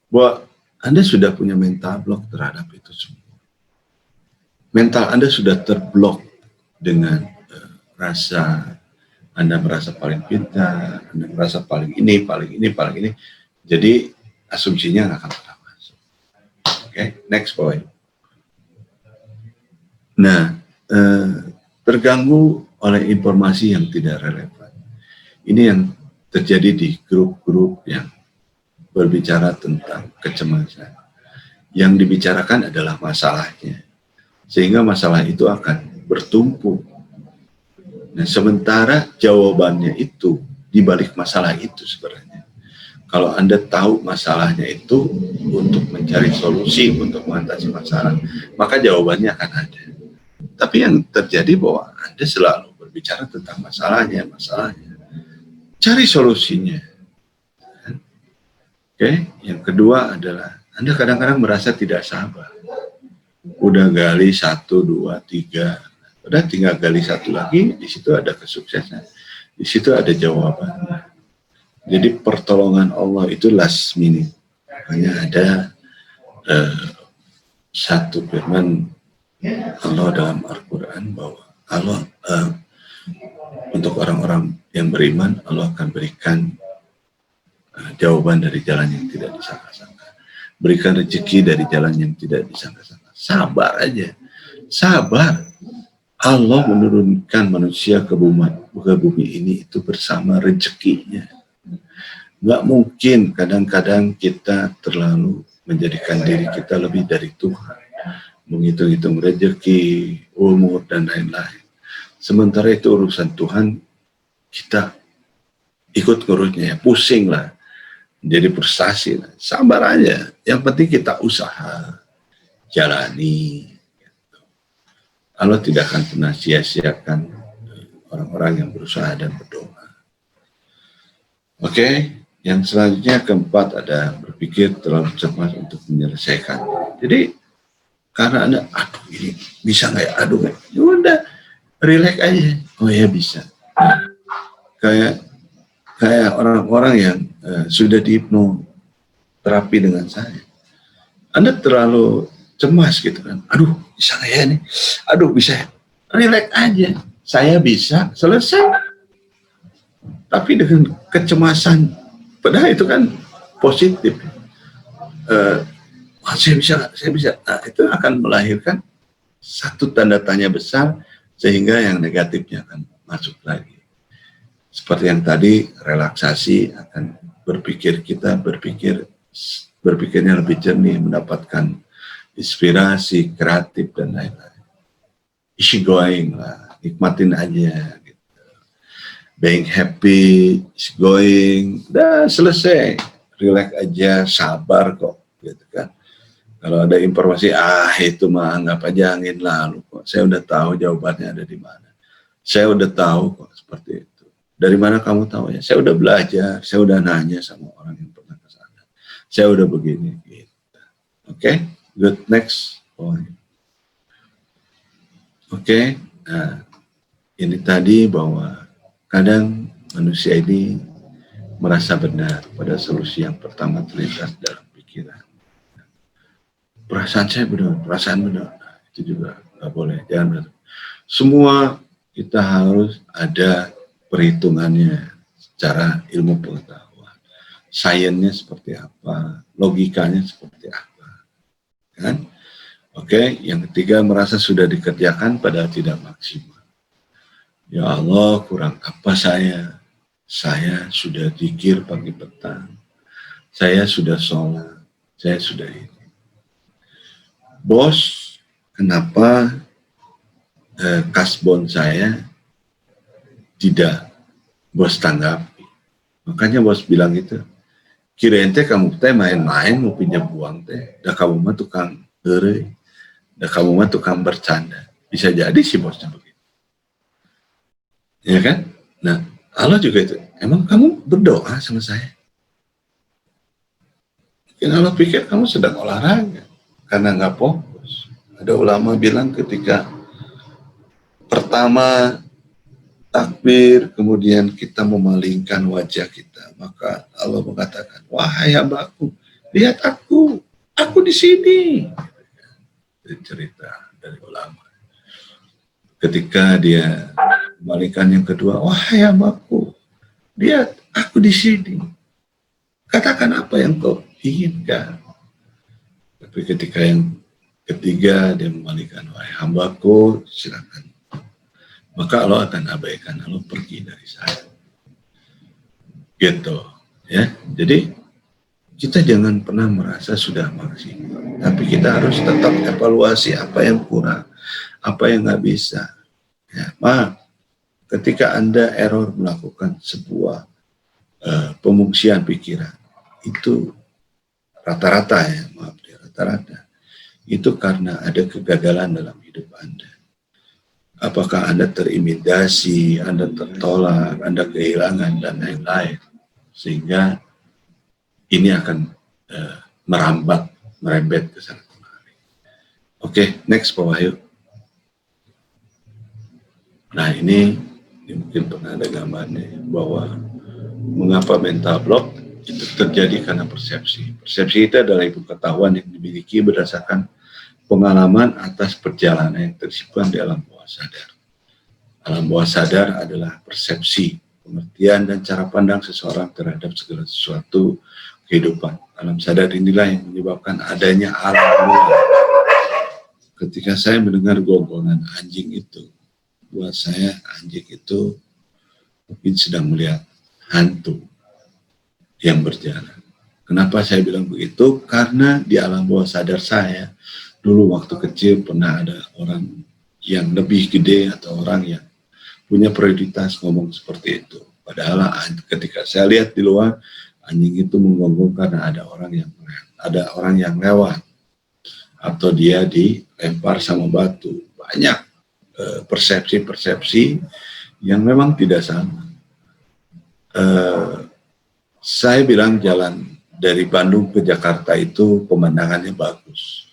Bahwa Anda sudah punya mental block terhadap itu semua. Mental Anda sudah terblok dengan rasa Anda merasa paling pintar, Anda merasa paling ini. Jadi asumsinya nggak akan pernah masuk. Oke, next point. Nah, terganggu oleh informasi yang tidak relevan. Ini yang terjadi di grup-grup yang berbicara tentang kecemasan. Yang dibicarakan adalah masalahnya, sehingga masalah itu akan bertumpuk. Nah, sementara jawabannya itu di balik masalah itu sebenarnya. Kalau Anda tahu masalahnya itu untuk mencari solusi, untuk mengatasi masalah, maka jawabannya akan ada. Tapi yang terjadi bahwa Anda selalu berbicara tentang masalahnya. Cari solusinya. Oke, yang kedua adalah Anda kadang-kadang merasa tidak sabar. Udah gali 1, 2, 3, udah tinggal gali satu lagi, di situ ada kesuksesan, di situ ada jawaban. Jadi pertolongan Allah itu last minute. Makanya ada satu firman Allah dalam Al-Quran bahwa Allah untuk orang-orang yang beriman, Allah akan berikan jawaban dari jalan yang tidak disangka-sangka. Berikan rezeki dari jalan yang tidak disangka-sangka. Sabar aja. Sabar. Allah menurunkan manusia ke bumi ini itu bersama rezekinya. Nggak mungkin kadang-kadang kita terlalu menjadikan diri kita lebih dari Tuhan. Menghitung-hitung rezeki, umur, dan lain-lain. Sementara itu urusan Tuhan, kita ikut ngurusnya, pusing lah. Jadi frustasi lah. Sabar aja. Yang penting kita usaha, jalani. Allah tidak akan pernah sia-siakan orang-orang yang berusaha dan berdoa. Oke, yang selanjutnya keempat ada berpikir terlalu cepat untuk menyelesaikan. Jadi karena Anda, aduh ini bisa nggak ya, aduh nggak, ya udah relax aja. Oh ya bisa. Kayak orang-orang yang sudah dihipnoterapi dengan saya. Anda terlalu cemas gitu kan, aduh bisa nggak ya nih, aduh bisa ya, relax aja, saya bisa, selesai. Tapi dengan kecemasan, padahal itu kan positif, saya bisa, nah, itu akan melahirkan satu tanda tanya besar, sehingga yang negatifnya akan masuk lagi. Seperti yang tadi, relaksasi akan berpikirnya lebih jernih, mendapatkan inspirasi, kreatif, dan lain-lain. Easy going lah, nikmatin aja. Gitu. Being happy, easy going, udah selesai. Relax aja, sabar kok. Gitu kan. Kalau ada informasi, itu mah anggap aja angin lalu kok. Saya udah tahu jawabannya ada di mana. Saya udah tahu kok seperti itu. Dari mana kamu tahu ya? Saya udah belajar, saya udah nanya sama orang yang pernah ke sana. Saya udah begini. Gitu. Oke? Good, next point. Oke, nah ini tadi bahwa kadang manusia ini merasa benar pada solusi yang pertama terlintas dalam pikiran. Perasaan saya benar, perasaan benar. Nah, itu juga nggak boleh, jangan benar. Semua kita harus ada perhitungannya secara ilmu pengetahuan. Sainsnya seperti apa, logikanya seperti apa. Kan? Oke, yang ketiga merasa sudah dikerjakan padahal tidak maksimal. Ya Allah, kurang apa saya? Saya sudah zikir pagi petang. Saya sudah sholat. Saya sudah ini. Bos, kenapa kasbon saya tidak bos tanggapi? Makanya bos bilang gitu. Kirain teh kamu teh main-main mau pinjam uang teh, dah kamu mah tukang heureuy, dah kamu mah tukang bercanda. Bisa jadi si bosnya begitu, ya kan? Nah, Allah juga itu. Emang kamu berdoa sama saya? Mungkin Allah pikir kamu sedang olahraga karena nggak fokus. Ada ulama bilang ketika pertama takbir, kemudian kita memalingkan wajah kita, maka Allah mengatakan, wahai hambaku, lihat aku di sini. Itu cerita dari ulama. Ketika dia memalingkan yang kedua, wahai hambaku, lihat aku di sini. Katakan apa yang kau inginkan. Tapi ketika yang ketiga dia memalingkan, wahai hambaku, silakan. Maka Allah akan abaikan, Allah pergi dari saya. Gitu, ya. Jadi kita jangan pernah merasa sudah maksimal, tapi kita harus tetap evaluasi apa yang kurang, apa yang nggak bisa. Ya, ketika Anda error melakukan sebuah pemungsian pikiran, itu rata-rata ya, rata-rata itu karena ada kegagalan dalam hidup Anda. Apakah Anda terintimidasi, Anda tertolak, Anda kehilangan, dan lain-lain. Sehingga ini akan merembet ke sana kemari. Oke, next Pak Wahyu. Nah ini mungkin pernah ada gambarnya, bahwa mengapa mental block itu terjadi karena persepsi. Persepsi itu adalah ilmu pengetahuan yang dimiliki berdasarkan pengalaman atas perjalanan yang tersimpan di alam bawah sadar. Alam bawah sadar adalah persepsi, pengertian, dan cara pandang seseorang terhadap segala sesuatu kehidupan. Alam sadar inilah yang menyebabkan adanya alam luar. Ketika saya mendengar gonggongan anjing itu, buat saya anjing itu mungkin sedang melihat hantu yang berjalan. Kenapa saya bilang begitu? Karena di alam bawah sadar saya, dulu waktu kecil pernah ada orang yang lebih gede atau orang yang punya prioritas ngomong seperti itu. Padahal ketika saya lihat di luar, anjing itu menggonggong karena ada orang yang lewat, atau dia dilempar sama batu. Banyak persepsi-persepsi yang memang tidak sama. Saya bilang jalan dari Bandung ke Jakarta itu pemandangannya bagus.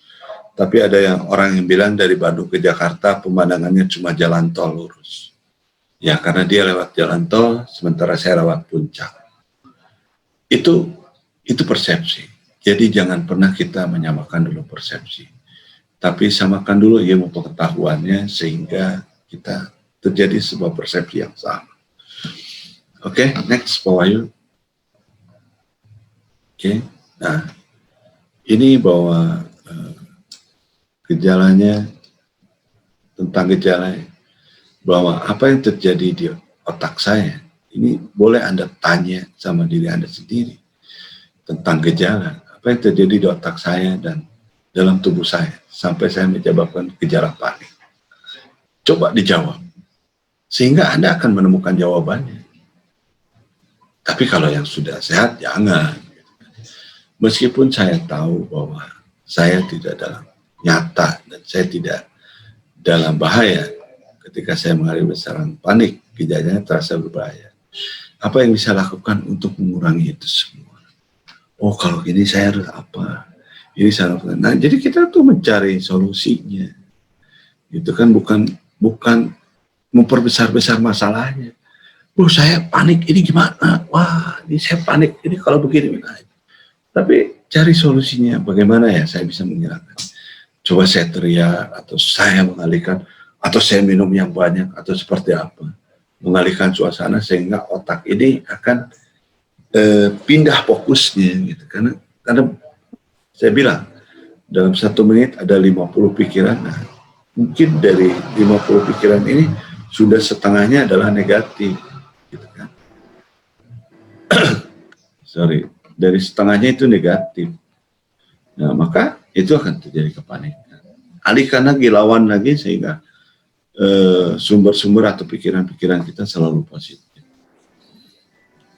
Tapi ada orang yang bilang dari Bandung ke Jakarta pemandangannya cuma jalan tol lurus. Ya karena dia lewat jalan tol, sementara saya lewat puncak. Itu persepsi. Jadi jangan pernah kita menyamakan dulu persepsi. Tapi samakan dulu ilmu pengetahuannya sehingga kita terjadi sebuah persepsi yang sama. Oke, next Pak Wahyu. Oke, nah ini bahwa gejalanya, tentang gejala bahwa apa yang terjadi di otak saya, ini boleh Anda tanya sama diri Anda sendiri tentang gejala, apa yang terjadi di otak saya dan dalam tubuh saya, sampai saya menyebabkan gejala panik. Coba dijawab, sehingga Anda akan menemukan jawabannya. Tapi kalau yang sudah sehat, jangan. Meskipun saya tahu bahwa saya tidak dalam nyata dan saya tidak dalam bahaya ketika saya mengalami serangan panik, gejalanya terasa berbahaya. Apa yang bisa lakukan untuk mengurangi itu semua? Oh, kalau gini saya harus apa? Ini saya lakukan. Nah, jadi kita tuh mencari solusinya. Itu kan bukan memperbesar-besar masalahnya. Oh, saya panik, ini gimana? Wah, ini saya panik, ini kalau begini. Tapi cari solusinya, bagaimana ya saya bisa menghilangkan. Coba saya teriak, atau saya mengalihkan, atau saya minum yang banyak, atau seperti apa. Mengalihkan suasana sehingga otak ini akan pindah fokusnya. Gitu. Karena saya bilang, dalam 1 menit ada 50 pikiran. Nah, mungkin dari 50 pikiran ini, sudah setengahnya adalah negatif. Gitu kan. Sorry. Dari setengahnya itu negatif. Nah, maka itu akan terjadi kepanikan. Alihkan lagi, lawan lagi sehingga sumber-sumber atau pikiran-pikiran kita selalu positif.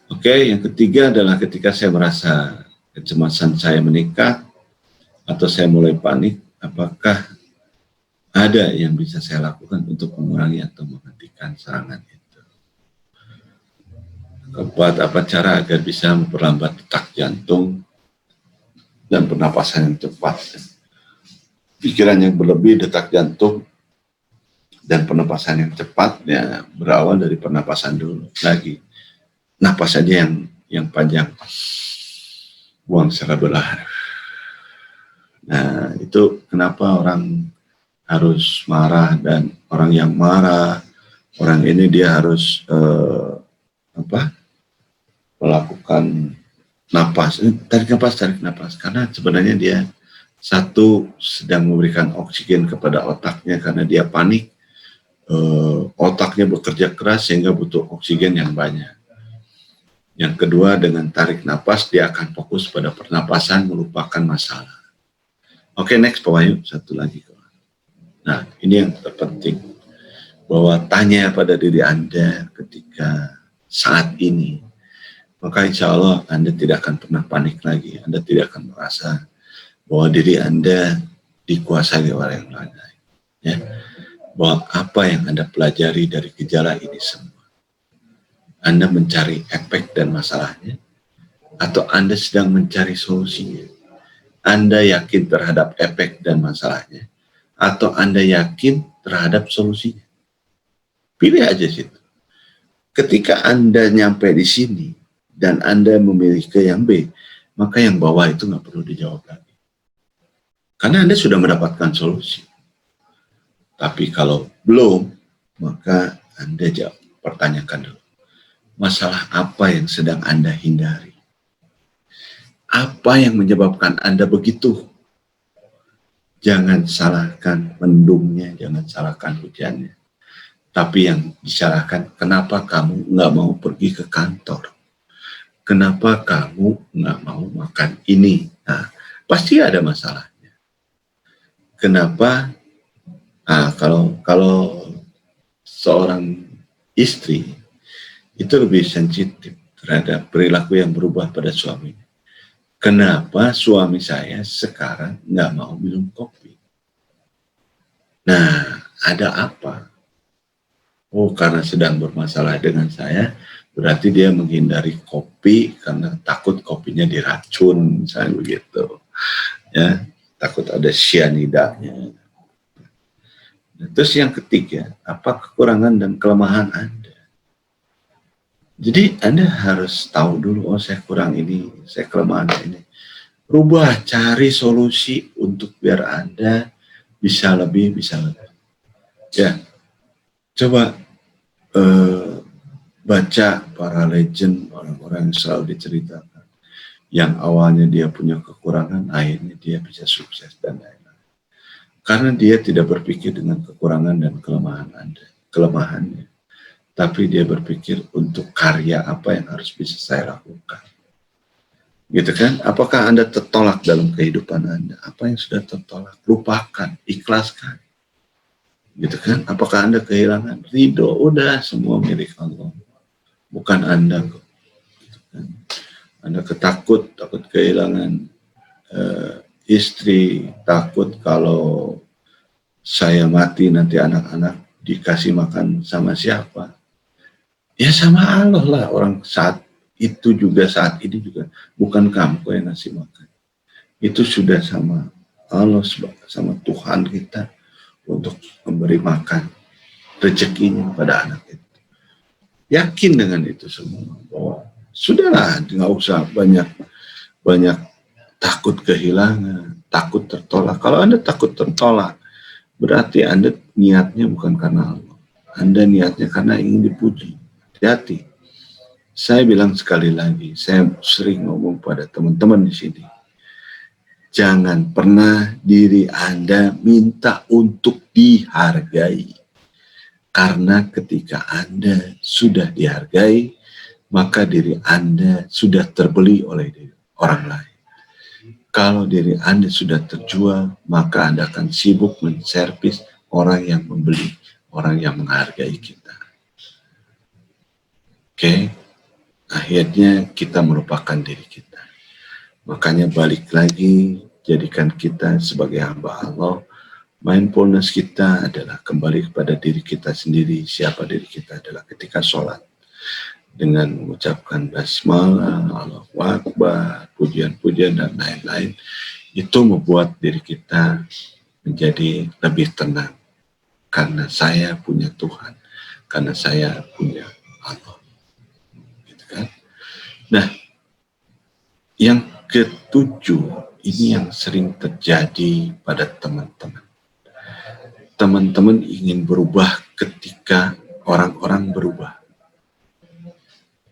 Oke, yang ketiga adalah ketika saya merasa kecemasan saya meningkat atau saya mulai panik, apakah ada yang bisa saya lakukan untuk mengurangi atau menghentikan serangan itu? Keempat, apa cara agar bisa memperlambat detak jantung dan pernapasan yang cepat? Pikiran yang berlebih, detak jantung, dan pernapasan yang cepat ya berawal dari pernapasan dulu. Lagi, napas saja yang panjang, buang secara berlahar. Nah, itu kenapa orang harus marah, dan orang yang marah, orang ini dia harus melakukan napas, tarik napas, karena sebenarnya dia satu sedang memberikan oksigen kepada otaknya karena dia panik, otaknya bekerja keras sehingga butuh oksigen yang banyak. Yang kedua, dengan tarik napas dia akan fokus pada pernapasan, melupakan masalah. Oke, next Pak Wahyu, satu lagi. Nah, ini yang terpenting, bahwa tanya pada diri Anda ketika saat ini, maka insya Allah Anda tidak akan pernah panik lagi. Anda tidak akan merasa bahwa diri Anda dikuasai oleh yang lain. Ya. Bahwa apa yang Anda pelajari dari gejala ini semua, Anda mencari efek dan masalahnya, atau Anda sedang mencari solusinya? Anda yakin terhadap efek dan masalahnya, atau Anda yakin terhadap solusinya? Pilih aja situ. Ketika Anda nyampe di sini, dan Anda memilih ke yang B, maka yang bawah itu nggak perlu dijawab lagi. Karena Anda sudah mendapatkan solusi. Tapi kalau belum, maka Anda pertanyakan dulu. Masalah apa yang sedang Anda hindari? Apa yang menyebabkan Anda begitu? Jangan salahkan mendungnya, jangan salahkan hujannya. Tapi yang disalahkan, kenapa kamu nggak mau pergi ke kantor? Kenapa kamu nggak mau makan ini? Nah, pasti ada masalahnya. Kenapa? Nah, kalau seorang istri itu lebih sensitif terhadap perilaku yang berubah pada suaminya. Kenapa suami saya sekarang nggak mau minum kopi? Nah, ada apa? Oh, karena sedang bermasalah dengan saya, berarti dia menghindari kopi karena takut kopinya diracun, misalnya begitu. Ya, takut ada cyanidanya. Terus yang ketiga, apa kekurangan dan kelemahan Anda? Jadi Anda harus tahu dulu, oh saya kurang ini, saya kelemahan ini. Rubah, cari solusi untuk biar Anda bisa lebih. Ya, coba baca para legend, orang-orang yang selalu diceritakan. Yang awalnya dia punya kekurangan, akhirnya dia bisa sukses dan lain-lain. Karena dia tidak berpikir dengan kekurangan dan kelemahannya. Tapi dia berpikir untuk karya apa yang harus bisa saya lakukan. Gitu kan? Apakah Anda tertolak dalam kehidupan Anda? Apa yang sudah tertolak? Lupakan, ikhlaskan. Gitu kan? Apakah Anda kehilangan ridho? Udah, semua milik Allah. Bukan Anda kok. Gitu kan? Anda takut kehilangan istri, takut kalau saya mati nanti anak-anak dikasih makan sama siapa? Ya sama Allah lah, orang saat itu juga, saat ini juga, bukan kamu yang ngasih makan. Itu sudah sama Allah, sama Tuhan kita untuk memberi makan rezekinya pada anak itu. Yakin dengan itu semua, bahwa sudahlah, nggak usah banyak takut kehilangan, takut tertolak. Kalau Anda takut tertolak, berarti Anda niatnya bukan karena Allah. Anda niatnya karena ingin dipuji. Hati-hati. Saya bilang sekali lagi, saya sering ngomong pada teman-teman di sini. Jangan pernah diri Anda minta untuk dihargai. Karena ketika Anda sudah dihargai, maka diri Anda sudah terbeli oleh orang lain. Kalau diri Anda sudah terjual, maka Anda akan sibuk menservis orang yang membeli, orang yang menghargai kita. Oke? Akhirnya kita melupakan diri kita. Makanya balik lagi, jadikan kita sebagai hamba Allah. Mindfulness kita adalah kembali kepada diri kita sendiri. Siapa diri kita adalah ketika sholat. Dengan mengucapkan basmalah, Allahu Akbar, pujian-pujian dan lain-lain. Itu membuat diri kita menjadi lebih tenang. Karena saya punya Tuhan. Karena saya punya Allah. Gitu kan? Nah, yang ketujuh, ini yang sering terjadi pada teman-teman. Teman-teman ingin berubah ketika orang-orang berubah.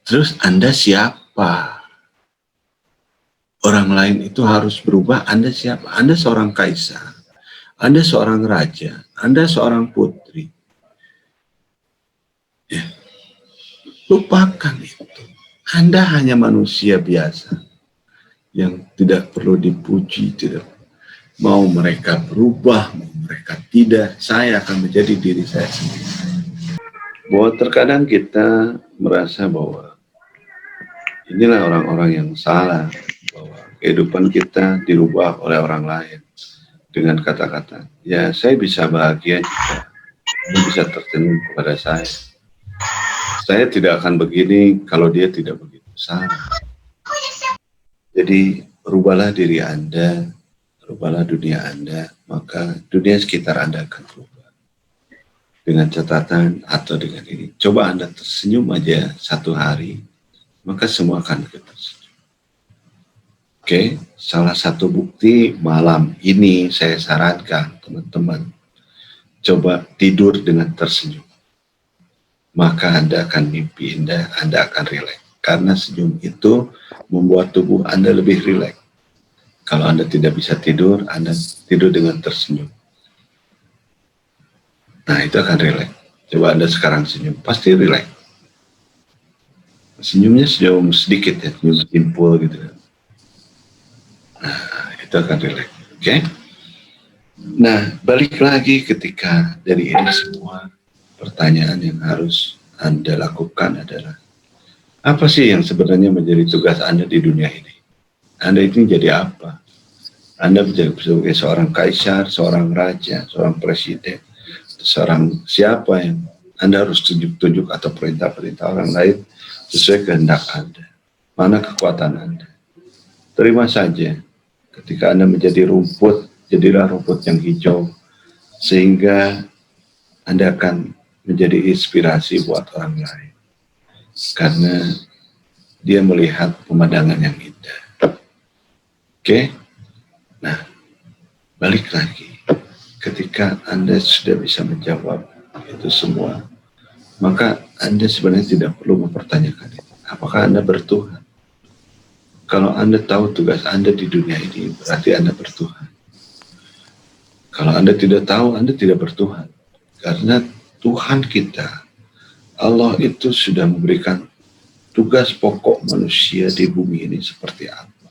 Terus Anda siapa? Orang lain itu harus berubah, Anda siapa? Anda seorang kaisar, Anda seorang raja, Anda seorang putri. Ya. Lupakan itu. Anda hanya manusia biasa yang tidak perlu dipuji, tidak mau mereka berubah, mau mereka tidak, saya akan menjadi diri saya sendiri. Bahwa terkadang kita merasa bahwa inilah orang-orang yang salah, bahwa kehidupan kita dirubah oleh orang lain dengan kata-kata, ya saya bisa bahagia jika dia bisa tersenyum kepada saya. Saya tidak akan begini kalau dia tidak begitu. Salah. Jadi rubahlah diri Anda, rubahlah dunia Anda, maka dunia sekitar Anda akan berubah. Dengan catatan atau dengan ini, coba Anda tersenyum aja satu hari, maka semua akan tersenyum. Oke, salah satu bukti malam ini saya sarankan teman-teman, coba tidur dengan tersenyum. Maka Anda akan mimpi indah, Anda akan rileks. Karena senyum itu membuat tubuh Anda lebih rileks. Kalau Anda tidak bisa tidur, Anda tidur dengan tersenyum. Nah, itu akan rileks. Coba Anda sekarang senyum, pasti rileks. Senyumnya senyum sedikit ya, senyum simpul gitu. Nah, itu akan rileks. Oke? Nah, balik lagi ketika dari ini semua, pertanyaan yang harus Anda lakukan adalah, apa sih yang sebenarnya menjadi tugas Anda di dunia ini? Anda ini jadi apa? Anda menjadi sebagai seorang kaisar, seorang raja, seorang presiden, seorang siapa yang Anda harus tunjuk-tunjuk atau perintah-perintah orang lain sesuai kehendak Anda. Mana kekuatan Anda? Terima saja. Ketika Anda menjadi rumput, jadilah rumput yang hijau, sehingga Anda akan menjadi inspirasi buat orang lain. Karena dia melihat pemandangan yang indah. Oke? Nah, balik lagi. Ketika Anda sudah bisa menjawab itu semua, maka Anda sebenarnya tidak perlu mempertanyakan itu. Apakah Anda bertuhan? Kalau Anda tahu tugas Anda di dunia ini, berarti Anda bertuhan. Kalau Anda tidak tahu, Anda tidak bertuhan. Karena Tuhan kita, Allah itu sudah memberikan tugas pokok manusia di bumi ini seperti apa.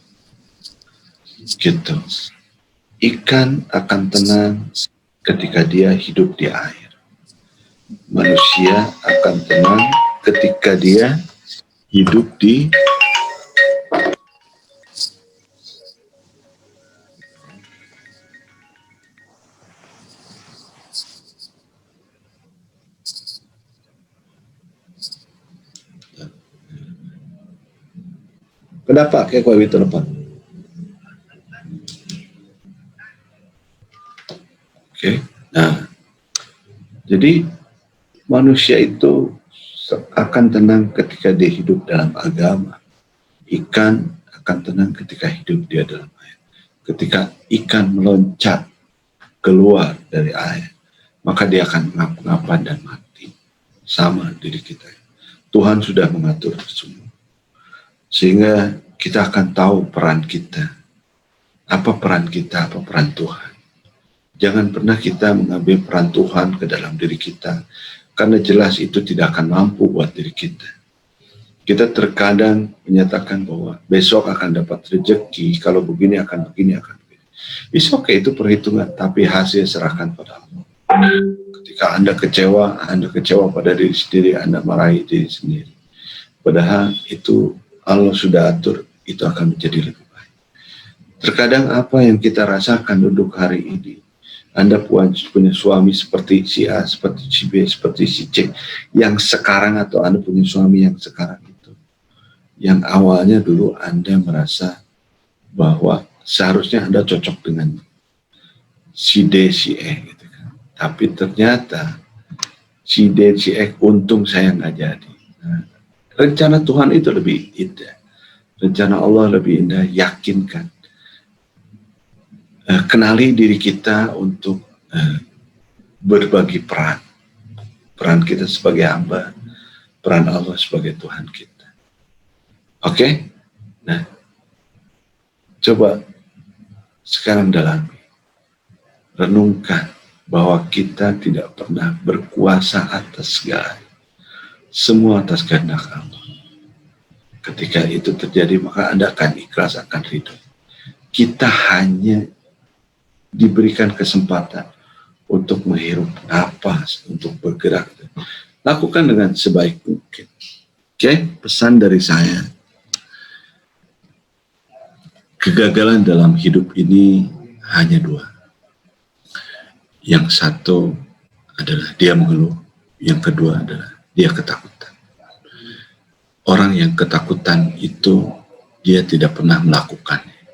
Gitu. Ikan akan tenang ketika dia hidup di air. Manusia akan tenang ketika dia hidup di Kenapa kayak kue itu depan? Oke. Nah, jadi manusia itu akan tenang ketika dia hidup dalam agama. Ikan akan tenang ketika hidup dia dalam air. Ketika ikan meloncat keluar dari air, maka dia akan ngap-ngapan dan mati. Sama diri kita. Tuhan sudah mengatur semua. Sehingga kita akan tahu peran kita. Apa peran kita, apa peran Tuhan. Jangan pernah kita mengambil peran Tuhan ke dalam diri kita. Karena jelas itu tidak akan mampu buat diri kita. Kita terkadang menyatakan bahwa besok akan dapat rezeki, kalau begini akan begini, akan begini. It's okay, itu perhitungan, tapi hasil serahkan pada Allah. Ketika Anda kecewa pada diri sendiri, Anda marahi diri sendiri. Padahal itu Allah sudah atur, itu akan menjadi lebih baik. Terkadang apa yang kita rasakan duduk hari ini, Anda punya suami seperti si A, seperti si B, seperti si C, yang sekarang, atau Anda punya suami yang sekarang itu, yang awalnya dulu Anda merasa bahwa seharusnya Anda cocok dengan si D, si E, gitu kan. Tapi ternyata si D, si E, untung saya nggak jadi. Nah, rencana Tuhan itu lebih indah. Rencana Allah lebih indah, yakinkan. Kenali diri kita untuk berbagi peran. Peran kita sebagai hamba, peran Allah sebagai Tuhan kita. Oke? Nah, coba sekarang dalami. Renungkan bahwa kita tidak pernah berkuasa atas segalanya. Semua atas kehendak Allah. Ketika itu terjadi, maka Anda akan ikhlas, akan ridho. Kita hanya diberikan kesempatan untuk menghirup napas, untuk bergerak. Lakukan dengan sebaik mungkin. Oke, pesan dari saya. Kegagalan dalam hidup ini hanya dua. Yang satu adalah dia mengeluh, yang kedua adalah dia ketakutan. Orang yang ketakutan itu dia tidak pernah melakukannya.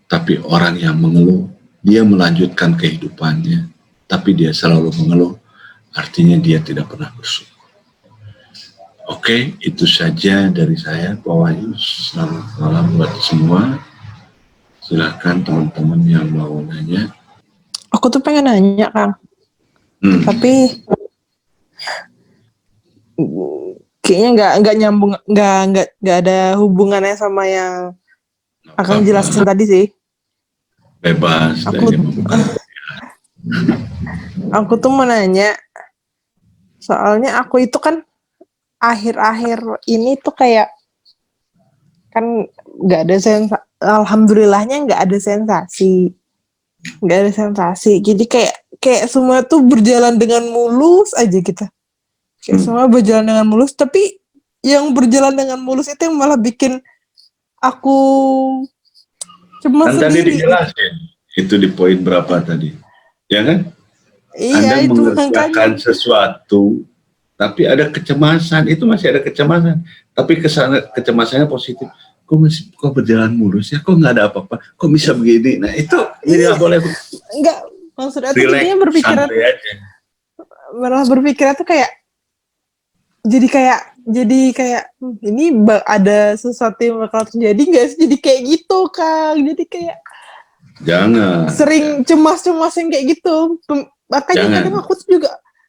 Tapi orang yang mengeluh, dia melanjutkan kehidupannya, tapi dia selalu mengeluh, artinya dia tidak pernah bersyukur. Oke, itu saja dari saya. Selamat malam buat semua. Silakan teman-teman yang mau nanya. Aku tuh pengen nanya, Kang. Tapi kayaknya nggak nyambung, nggak ada hubungannya sama yang Akang jelasin tadi sih. Bebas. Aku tuh mau nanya, soalnya aku itu kan akhir-akhir ini tuh kayak kan nggak ada alhamdulillahnya nggak ada sensasi. Jadi kayak semua tuh berjalan dengan mulus aja gitu. Kayak semua berjalan dengan mulus, tapi yang berjalan dengan mulus itu yang malah bikin aku cemas kan sendiri. Tadi dijelasin itu di poin berapa tadi, ya kan? Iya, Anda itu mengerjakan sesuatu, tapi ada kecemasan, itu masih ada kecemasan, tapi kecemasannya positif. Kok berjalan mulus ya? Kok nggak ada apa-apa? Kok bisa begini? Nah itu jadi nggak boleh. Enggak, maksudnya tuh jadinya berpikiran, malah berpikirnya tuh kayak jadi kayak ini ada sesuatu yang bakal terjadi nggak sih? Jadi kayak gitu, Kang. Jadi kayak jangan sering cemas-cemas yang kayak gitu. Makanya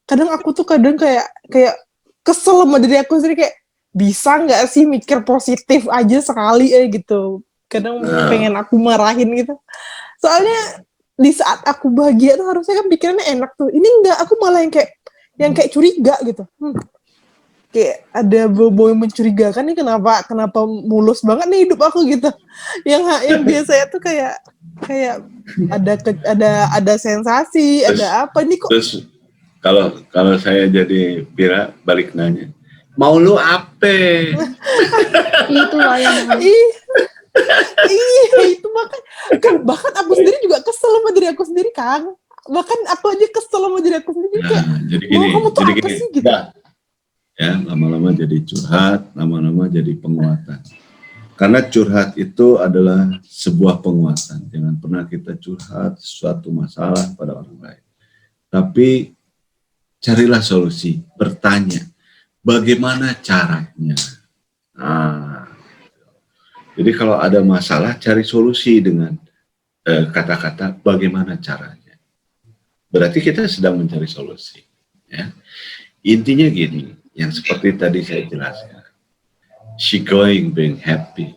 kadang aku tuh kayak kesel sama diri aku sendiri, kayak bisa nggak sih mikir positif aja sekali gitu. Kadang pengen aku marahin gitu. Soalnya di saat aku bahagia tuh harusnya kan pikirannya enak tuh. Ini enggak, aku malah yang kayak curiga gitu. Kayak ada bau-bau yang mencurigakan nih, kenapa mulus banget nih hidup aku gitu. Yang biasanya tuh kayak ada sensasi, terus, ada apa nih kok. Terus kalau saya jadi Pira balik nanya, mau lu apa? Itu lah yang iya, itu bahkan aku sendiri juga kesel sama diri aku sendiri, Kang. Bahkan aku aja kesel sama diri aku sendiri, kayak jadi gini, kamu tuh apa sih gitu. Ya, lama-lama jadi curhat, lama-lama jadi penguatan. Karena curhat itu adalah sebuah penguatan. Jangan pernah kita curhat suatu masalah pada orang lain. Tapi carilah solusi, bertanya, bagaimana caranya? Jadi kalau ada masalah, cari solusi dengan kata-kata bagaimana caranya. Berarti kita sedang mencari solusi. Ya. Intinya gini, yang seperti tadi saya jelaskan. She going being happy.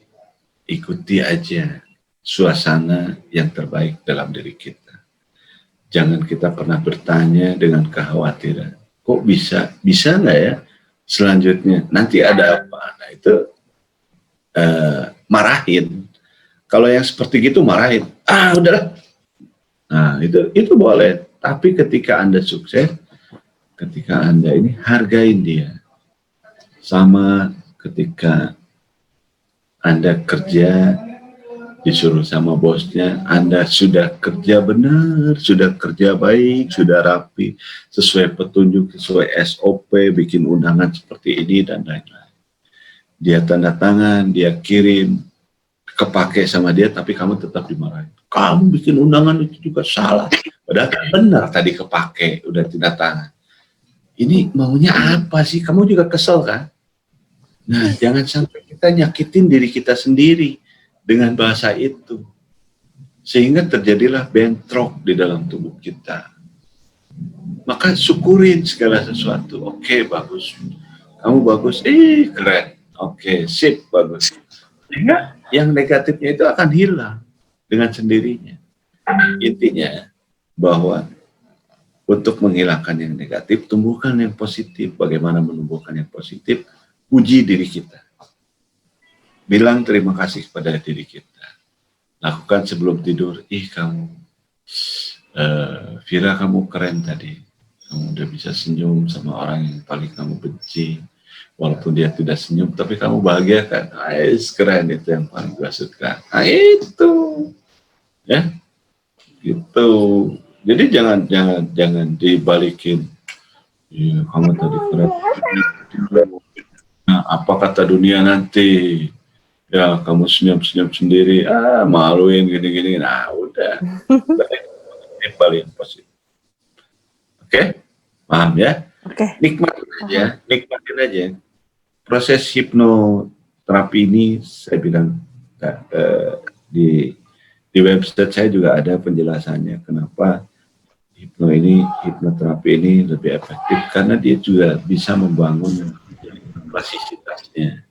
Ikuti aja suasana yang terbaik dalam diri kita. Jangan kita pernah bertanya dengan kekhawatiran. Kok bisa? Bisa nggak ya? Selanjutnya, nanti ada apa? Nah itu marahin. Kalau yang seperti gitu marahin. Udahlah. Nah itu boleh. Tapi ketika Anda sukses, ketika Anda ini hargain dia. Sama ketika Anda kerja disuruh sama bosnya, Anda sudah kerja benar, sudah kerja baik, sudah rapi, sesuai petunjuk, sesuai SOP, bikin undangan seperti ini dan lain-lain. Dia tanda tangan, dia kirim, kepake sama dia, tapi kamu tetap dimarahin. Kamu bikin undangan itu juga salah. Padahal benar tadi kepake, udah tanda tangan. Ini maunya apa sih? Kamu juga kesel kan? Nah, jangan sampai kita nyakitin diri kita sendiri dengan bahasa itu. Sehingga terjadilah bentrok di dalam tubuh kita. Maka syukurin segala sesuatu. Oke, bagus. Kamu bagus. Keren. Oke, sip, bagus. Sehingga yang negatifnya itu akan hilang dengan sendirinya. Intinya bahwa untuk menghilangkan yang negatif, tumbuhkan yang positif. Bagaimana menumbuhkan yang positif? Uji diri kita. Bilang terima kasih kepada diri kita. Lakukan sebelum tidur. Kamu, Vira, kamu keren tadi. Kamu udah bisa senyum sama orang yang paling kamu benci. Walaupun dia tidak senyum, tapi kamu bahagia kan? Keren, itu yang paling gue suka. Itu. Ya. Gitu. Jadi jangan dibalikin. Kamu tadi keren. Nah, apa kata dunia nanti? Ya, kamu senyum-senyum sendiri, maluin gini-gini. Nah, udah. Paling positif. Oke? Paham ya? Oke. Nikmatin aja. Proses hipnoterapi ini saya bilang Di website saya juga ada penjelasannya kenapa hipnoterapi ini lebih efektif, karena dia juga bisa membangun plastisitasnya.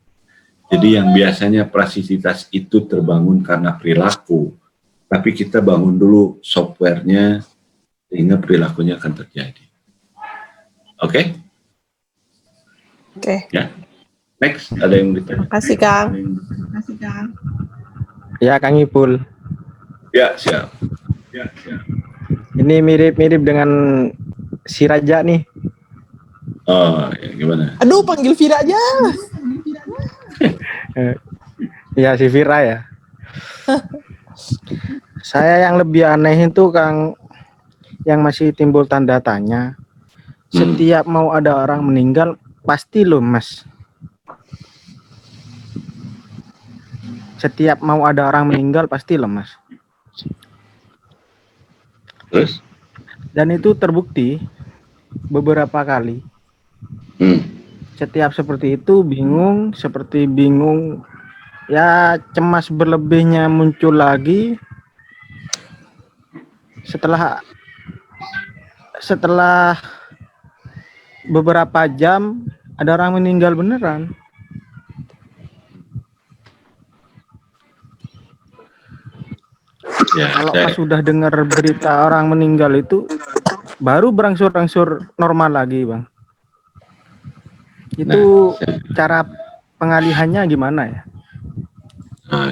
Jadi yang biasanya plastisitas itu terbangun karena perilaku, tapi kita bangun dulu softwarenya sehingga perilakunya akan terjadi. Oke? Oke. Ya. Next, ada yang ditanya? Terima kasih, Kang. Ya, Kang Ipul. Ya, siap. Ini mirip-mirip dengan si Raja nih. Oh, ya, gimana? Aduh, panggil Vira aja. Ya, si Vira ya. Saya yang lebih aneh itu, Kang, yang masih timbul tanda tanya. Setiap mau ada orang meninggal, pasti lemes. Setiap mau ada orang meninggal, pasti lemes. Terus? Dan itu terbukti beberapa kali. Setiap seperti itu seperti bingung. Ya, cemas berlebihnya muncul lagi. Setelah beberapa jam ada orang meninggal beneran. Ya, Kalau pas sudah dengar berita orang meninggal itu baru berangsur-angsur normal lagi, Bang. Itu cara pengalihannya gimana ya? Nah,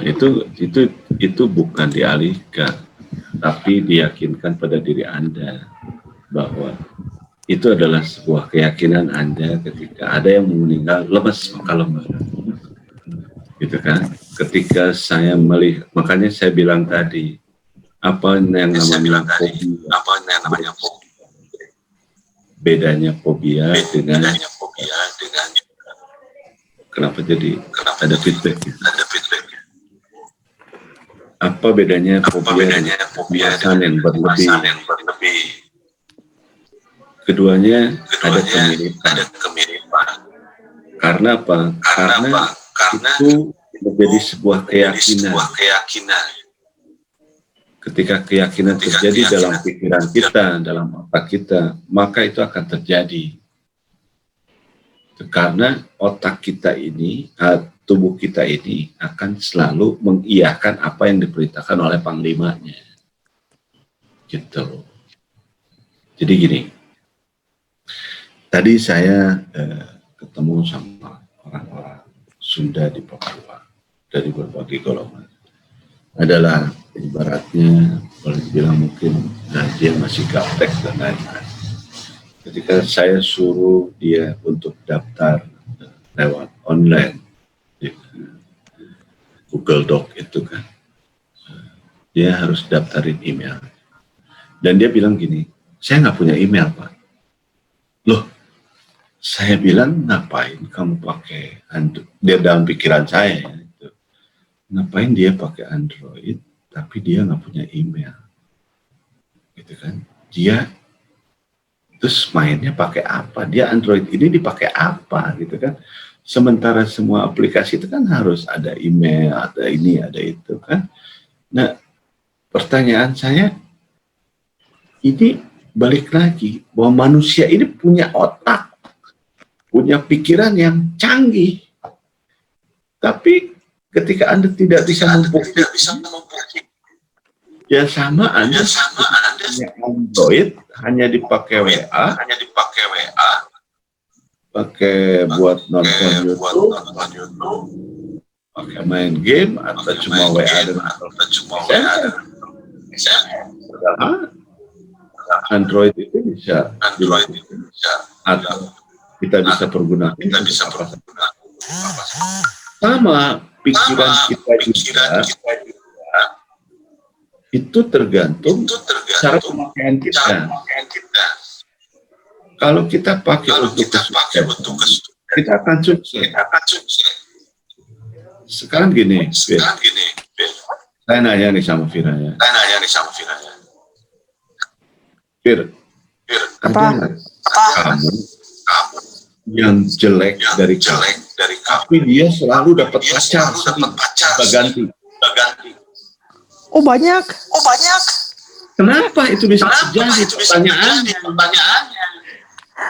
itu bukan dialihkan, tapi diyakinkan pada diri Anda bahwa itu adalah sebuah keyakinan Anda ketika ada yang meninggal lemes maka lemes. Gitu kan? Ketika saya melihat, makanya saya bilang tadi, apa yang namanya fobia? Bedanya fobia dengan kenapa ada feedback? Apa bedanya fobia dengan yang berlebih? Keduanya ada kemiripan. Karena apa? Karena itu menjadi sebuah keyakinan. Ketika keyakinan terjadi dalam pikiran kita, dalam otak kita, maka itu akan terjadi. Karena otak kita ini, tubuh kita ini akan selalu mengiyakan apa yang diperintahkan oleh panglimanya. Gitu. Jadi gini, tadi saya ketemu sama orang-orang Sunda di Papua dari berbagai golongan. Adalah ibaratnya boleh dibilang mungkin dia masih gaptek dan lain-lain. Ketika saya suruh dia untuk daftar lewat online di Google Doc itu kan, dia harus daftarin email. Dan dia bilang gini, saya nggak punya email, Pak. Loh, saya bilang ngapain kamu pakai Android? Dia dalam pikiran saya ya, itu. Ngapain dia pakai Android tapi dia nggak punya email, gitu kan? Dia terus mainnya pakai apa? Dia Android ini dipakai apa, gitu kan? Sementara semua aplikasi itu kan harus ada email, ada ini, ada itu kan? Nah, pertanyaan saya ini balik lagi bahwa manusia ini punya otak, punya pikiran yang canggih, tapi ketika Anda tidak bisa mempunyai, ya sama Anda punya Android hanya dipakai WA, pakai buat nonton YouTube, pakai main game, atau cuma WA dan padahal Android itu bisa dilakukan atau kita bisa pergunakan sama pikiran kita juga itu tergantung cara pemakaian kita. Kalau kita pakai untuk kesuksesan, kita akan sukses. Sekarang gini, saya nanya nih sama Vira ya. Fir, ada kamu yang jelek dari kamu, tapi dia selalu dapat pacar, ganti. Oh banyak. Kenapa itu bisa terjadi? Pertanyaannya.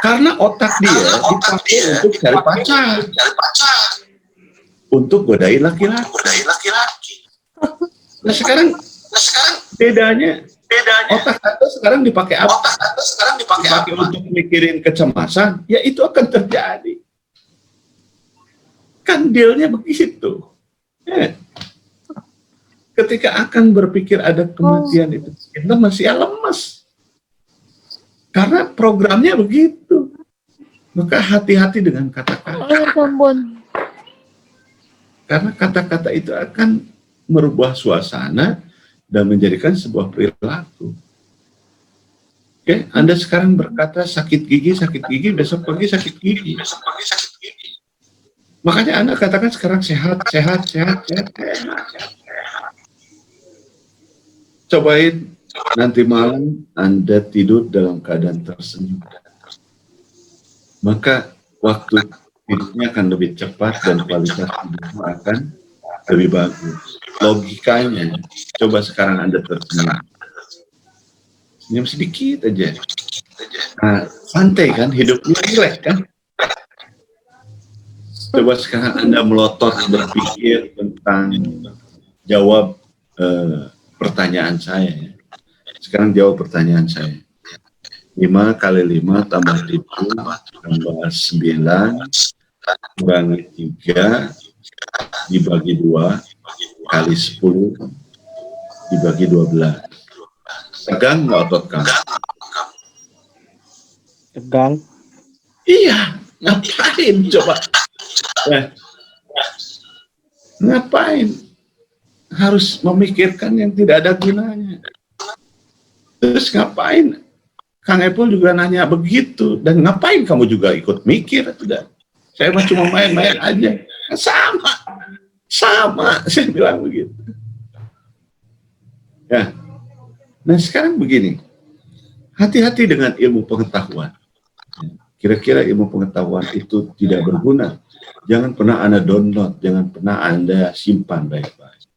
Karena otak dia dipakai untuk cari pacar, untuk godain laki-laki. Nah sekarang bedanya otak Anda sekarang dipakai apa? Dipakai untuk mikirin kecemasan, ya itu akan terjadi. Kan dealnya begitu. Ya. Ketika akan berpikir ada kematian itu, kita masih lemas. Karena programnya begitu. Maka hati-hati dengan kata-kata. Karena kata-kata itu akan merubah suasana dan menjadikan sebuah perilaku. Oke, Anda sekarang berkata sakit gigi, besok pagi sakit gigi. Makanya Anda katakan sekarang sehat. Cobain nanti malam Anda tidur dalam keadaan tersenyum. Maka waktu tidurnya akan lebih cepat dan kualitas tidurnya akan lebih bagus. Logikanya, coba sekarang Anda tersenyum. Senyum sedikit aja. Nah, santai kan, hidupnya rileks kan. Coba sekarang Anda melotot berpikir tentang jawab pertanyaan saya. Sekarang jawab pertanyaan saya. 5 kali 5 tambah 7 tambah 9 kurangi 3 dibagi 2 kali 10 dibagi 12. Tegang nggak otot kamu? Tegang. Iya, ngapain coba? Ngapain? Harus memikirkan yang tidak ada gunanya. Terus ngapain? Kang Epul juga nanya begitu, dan ngapain kamu juga ikut mikir? Tidak, saya mah cuma main-main aja. Sama, saya bilang begitu. Ya, nah sekarang begini, hati-hati dengan ilmu pengetahuan. Kira-kira ilmu pengetahuan itu tidak berguna, jangan pernah Anda download, jangan pernah Anda simpan baik-baik.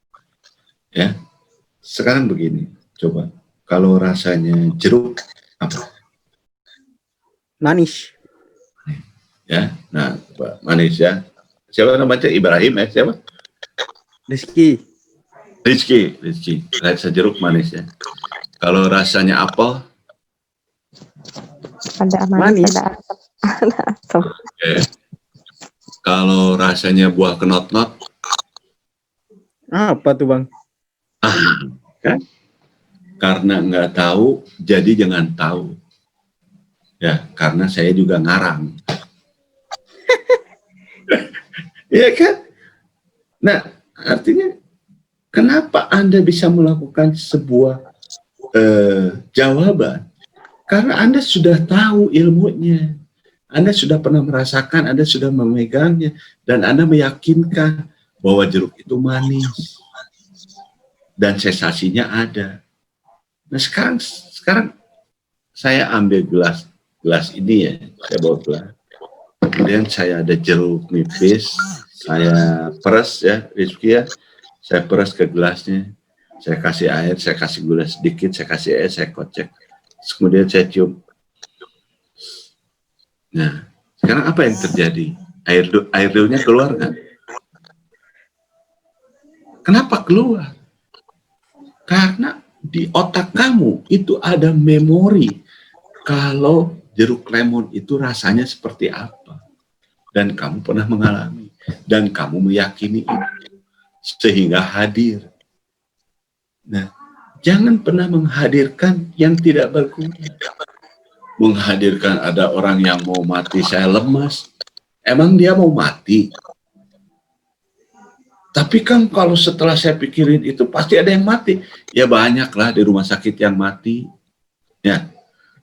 Ya, sekarang begini, coba kalau rasanya jeruk apa? Manis. Ya, nah, Pak, manis ya. Siapa namanya? Ibrahim ya? Siapa? Rizky. Rasa jeruk manis ya. Kalau rasanya apel? Ada manis. Ada asam. Okay. Kalau rasanya buah kenot-not? Apa tuh Bang? Kan? Karena nggak tahu, jadi jangan tahu. Ya, karena saya juga ngarang. Iya kan? Nah, artinya kenapa Anda bisa melakukan sebuah jawaban? Karena Anda sudah tahu ilmunya. Anda sudah pernah merasakan, Anda sudah memegangnya, dan Anda meyakinkan bahwa jeruk itu manis. Dan sensasinya ada. Nah, sekarang saya ambil gelas ini ya, saya bawa gelas. Kemudian saya ada jeruk nipis, saya peres ya, Rizky ya, saya peres ke gelasnya, saya kasih air, saya kasih gula sedikit, saya kasih air, saya kocek, kemudian saya cium. Nah, sekarang apa yang terjadi? Air liurnya keluar kan? Kenapa keluar? Karena di otak kamu itu ada memori kalau jeruk lemon itu rasanya seperti apa, dan kamu pernah mengalami, dan kamu meyakini itu, sehingga hadir. Nah, jangan pernah menghadirkan yang tidak berguna. Menghadirkan ada orang yang mau mati, saya lemas. Emang dia mau mati? Tapi kan kalau setelah saya pikirin itu pasti ada yang mati. Ya banyaklah di rumah sakit yang mati. Ya,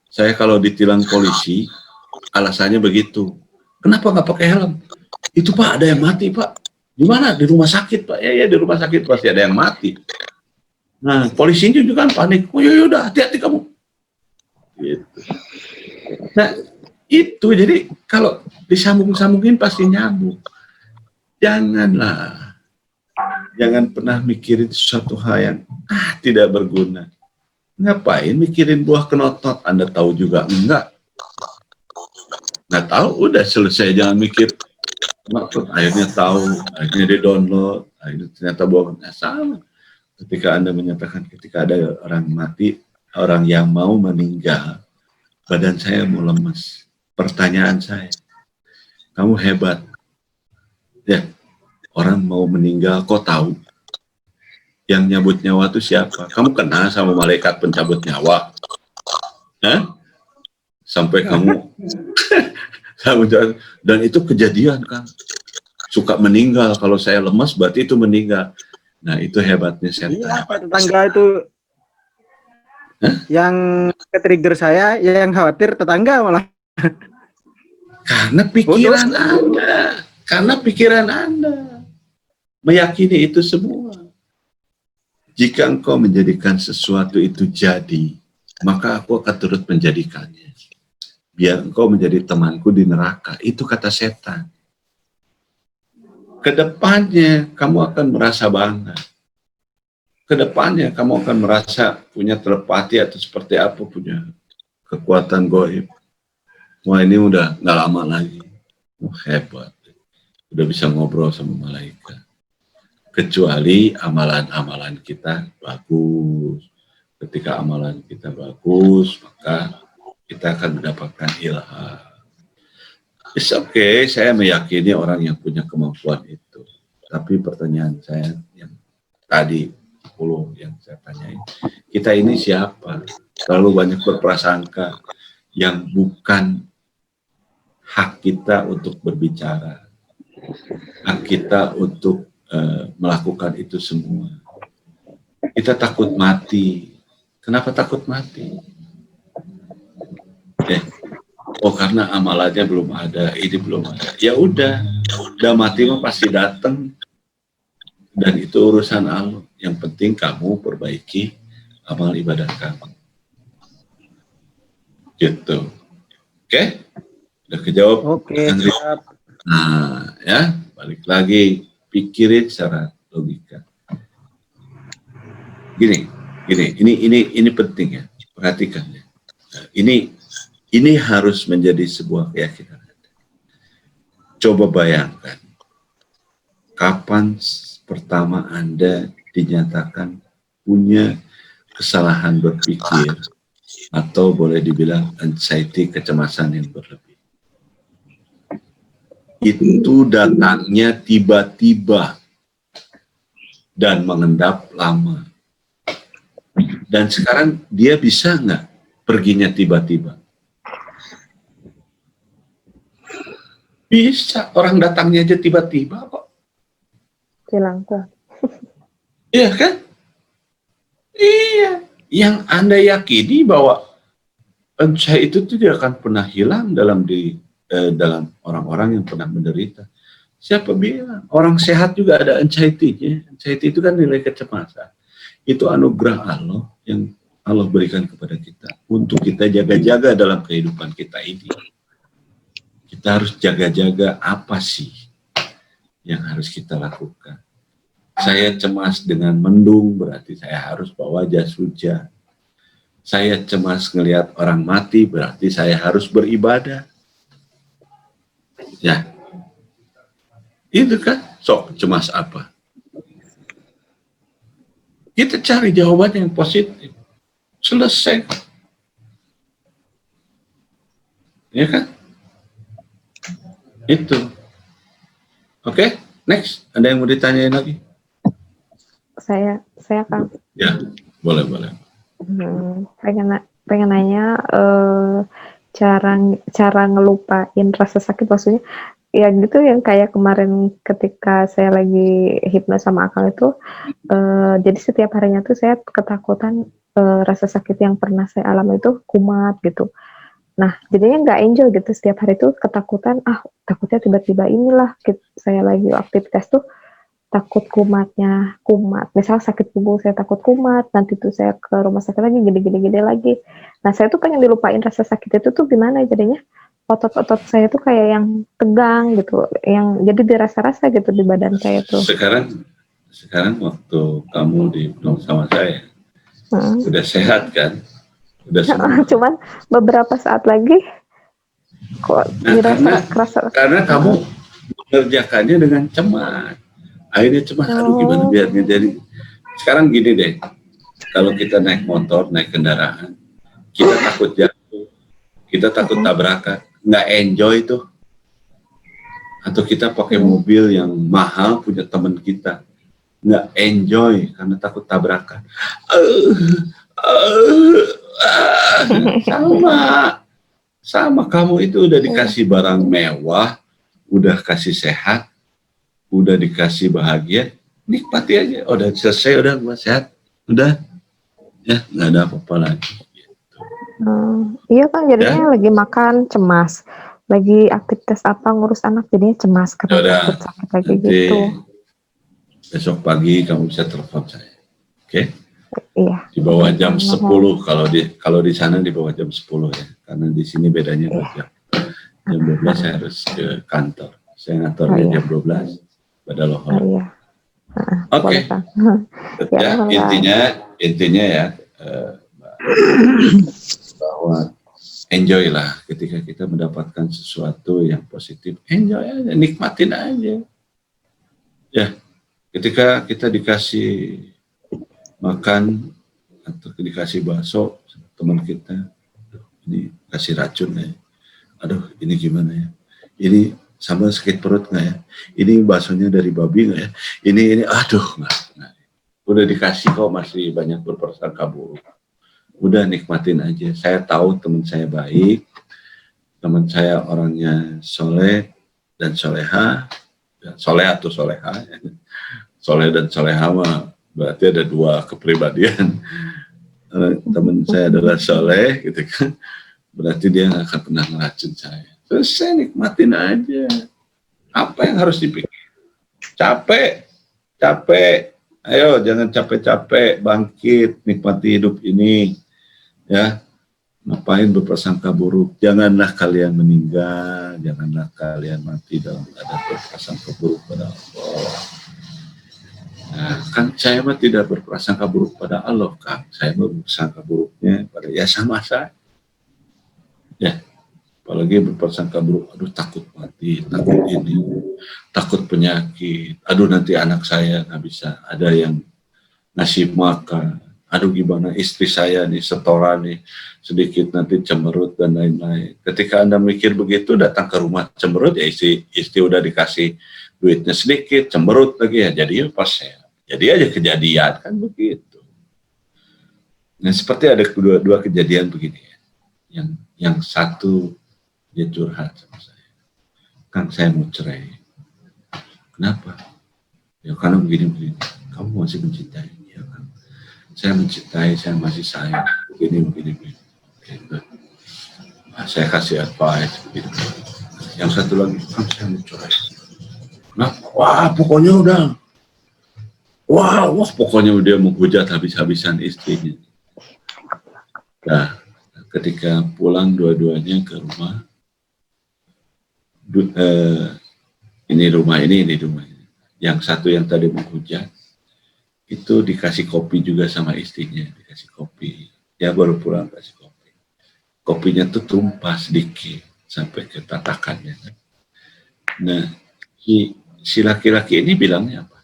saya kalau ditilang polisi, alasannya begitu. Kenapa nggak pakai helm? Itu Pak, ada yang mati Pak. Di mana? Di rumah sakit Pak. Ya di rumah sakit pasti ada yang mati. Nah, polisinya juga kan panik. Oh ya udah, hati-hati kamu. Gitu. Nah, itu jadi kalau disambung-sambungin pasti nyambung. Janganlah. Jangan pernah mikirin sesuatu hal yang tidak berguna. Ngapain mikirin buah kenotot? Anda tahu juga enggak. Nggak tahu, udah selesai. Jangan mikir. Akhirnya tahu, akhirnya dia download, akhirnya ternyata buahnya sama. Ketika Anda menyatakan ketika ada orang mati, orang yang mau meninggal, badan saya mau lemes. Pertanyaan saya, kamu hebat. Ya, orang mau meninggal, kok tahu? Yang nyabut nyawa itu siapa? Kamu kenal sama malaikat pencabut nyawa? Hah? Sampai kamu dan itu kejadian kan, suka meninggal. Kalau saya lemas berarti itu meninggal. Nah itu hebatnya setan. Iya, Pak, tetangga itu yang ke-trigger saya, yang khawatir tetangga malah. Karena pikiran Anda, karena pikiran Anda meyakini itu semua. Jika engkau menjadikan sesuatu itu jadi, maka aku akan turut menjadikannya. Biar engkau menjadi temanku di neraka. Itu kata setan. Kedepannya kamu akan merasa bangga. Kedepannya kamu akan merasa punya telepati atau seperti apa, punya kekuatan gaib. Wah ini udah nggak lama lagi. Hebat. Udah bisa ngobrol sama malaikat. Kecuali amalan-amalan kita bagus. Ketika amalan kita bagus, maka kita akan mendapatkan ilham. It's okay, saya meyakini orang yang punya kemampuan itu. Tapi pertanyaan saya yang tadi 10 yang saya tanyain, kita ini siapa? Terlalu banyak berprasangka yang bukan hak kita untuk berbicara, hak kita untuk melakukan itu semua. Kita takut mati. Kenapa takut mati? Oh karena amalannya belum ada, ini belum ada. Ya udah mati mah pasti datang. Dan itu urusan Allah. Yang penting kamu perbaiki amal ibadah kamu. Gitu. Oke? Udah kejawab? Oke, siap. Nah, ya, balik lagi. Pikirin secara logika. Gini, ini penting ya. Perhatikan ya. Ini harus menjadi sebuah keyakinan. Coba bayangkan, kapan pertama Anda dinyatakan punya kesalahan berpikir atau boleh dibilang anxiety, kecemasan yang berlebih. Itu datangnya tiba-tiba dan mengendap lama. Dan sekarang dia bisa nggak perginya tiba-tiba? Bisa, orang datangnya aja tiba-tiba kok. Hilang kok. Iya kan? Iya. Yang Anda yakini bahwa anxiety itu tidak akan pernah hilang dalam orang-orang yang pernah menderita. Siapa bilang? Orang sehat juga ada anxiety-nya. Anxiety itu kan nilai kecemasan. Itu anugerah Allah yang Allah berikan kepada kita untuk kita jaga-jaga dalam kehidupan kita ini. Kita harus jaga-jaga apa sih yang harus kita lakukan. Saya cemas dengan mendung, berarti saya harus bawa jas hujan. Saya cemas ngelihat orang mati, berarti saya harus beribadah. Ya, itu kan, sok cemas apa? Kita cari jawaban yang positif. Selesai. Ya kan? Itu. Oke, next. Ada yang mau ditanyain lagi? Saya Kang. Ya, boleh. Pengen nanya cara ngelupain rasa sakit, maksudnya ya gitu yang kayak kemarin ketika saya lagi hipnotis sama Akang itu, jadi setiap harinya tuh saya ketakutan rasa sakit yang pernah saya alami itu kumat gitu. Nah, jadinya nggak enjoy gitu, setiap hari tuh ketakutan, takutnya tiba-tiba inilah saya lagi aktivitas tuh takut kumat. Misal sakit punggung saya takut kumat, nanti tuh saya ke rumah sakit lagi gede lagi. Nah, saya tuh pengen dilupain rasa sakit itu tuh gimana jadinya? Otot-otot saya tuh kayak yang tegang gitu, yang jadi dirasa-rasa gitu di badan saya tuh. sekarang waktu kamu dipenuhi sama saya, udah sehat kan? Udah sembuh. Cuman beberapa saat lagi kok Nah, kerasa. karena kamu mengerjakannya dengan cemas. Akhirnya cemas, aduh gimana biar jadi. Sekarang gini deh, kalau kita naik motor, naik kendaraan, kita takut jatuh, kita takut tabrakan, nggak enjoy tuh. Atau kita pakai mobil yang mahal punya teman kita, nggak enjoy karena takut tabrakan. Sama kamu itu udah dikasih barang mewah, udah kasih sehat, udah dikasih bahagia, nikmati aja. Udah selesai, udah gua sehat, udah ya nggak ada apa-apa lagi. Iya kan jadinya lagi makan cemas, lagi aktivitas apa ngurus anak jadinya cemas karena takut sakit lagi gitu. Besok pagi kamu bisa telepon saya, oke? Iya. Di bawah jam 10 kalau di sana di bawah jam 10 ya, karena di sini bedanya 2 jam. Jam 12 saya harus ke kantor. Saya ngantornya jam 12 pada lohor. Oke. Ya, intinya ya bahwa enjoy lah ketika kita mendapatkan sesuatu yang positif, enjoy aja, nikmatin aja. Ya, ketika kita dikasih makan atau dikasih bakso teman kita, ini kasih racun ya, aduh ini gimana ya, ini sama sakit perut nggak ya, ini baksonya dari babi nggak ya, ini aduh nggak, udah dikasih kok masih banyak berprasangka buruk, udah nikmatin aja. Saya tahu teman saya baik, teman saya orangnya soleh dan soleha, soleh atau soleha, soleh dan soleha mah berarti ada 2 kepribadian. Teman saya adalah soleh gitu kan, berarti dia nggak akan pernah ngeracun saya. Terus saya nikmatin aja. Apa yang harus dipikir? Capek, ayo jangan capek-capek, bangkit, nikmati hidup ini ya. Ngapain berprasangka buruk? Janganlah kalian meninggal, janganlah kalian mati dalam keadaan berprasangka buruk pada Allah. Nah, kan saya mah tidak berprasangka buruk pada Allah, Kang. Saya berprasangka buruknya pada ya sama saya. Ya, apalagi berprasangka buruk, aduh takut mati, takut ini, takut penyakit, aduh nanti anak saya nggak bisa, ada yang ngasih makan, aduh gimana istri saya nih setoran nih, sedikit nanti cemberut dan lain-lain. Ketika Anda mikir begitu, datang ke rumah cemberut, ya istri udah dikasih duitnya sedikit, cemberut lagi ya, jadi pas saya. Jadi aja kejadian kan begitu. Nah seperti ada dua kejadian begini ya. Yang satu dia curhat sama saya, Kang saya mau cerai. Kenapa? Ya karena begini. Kamu masih mencintai? Ya kan. Saya mencintai, saya masih sayang. Begini. Gitu. Nah, saya kasih advice begini. Yang satu lagi, Kang saya mau cerai. Kenapa? Wah pokoknya udah. Wah, pokoknya dia menghujat habis-habisan istrinya. Nah, ketika pulang dua-duanya ke rumah, ini rumah ini. Yang satu yang tadi menghujat, itu dikasih kopi juga sama istrinya, dikasih kopi. Dia baru pulang kasih kopi. Kopinya tuh tumpah sedikit sampai ke tatakannya. Nah, si laki-laki ini bilangnya apa?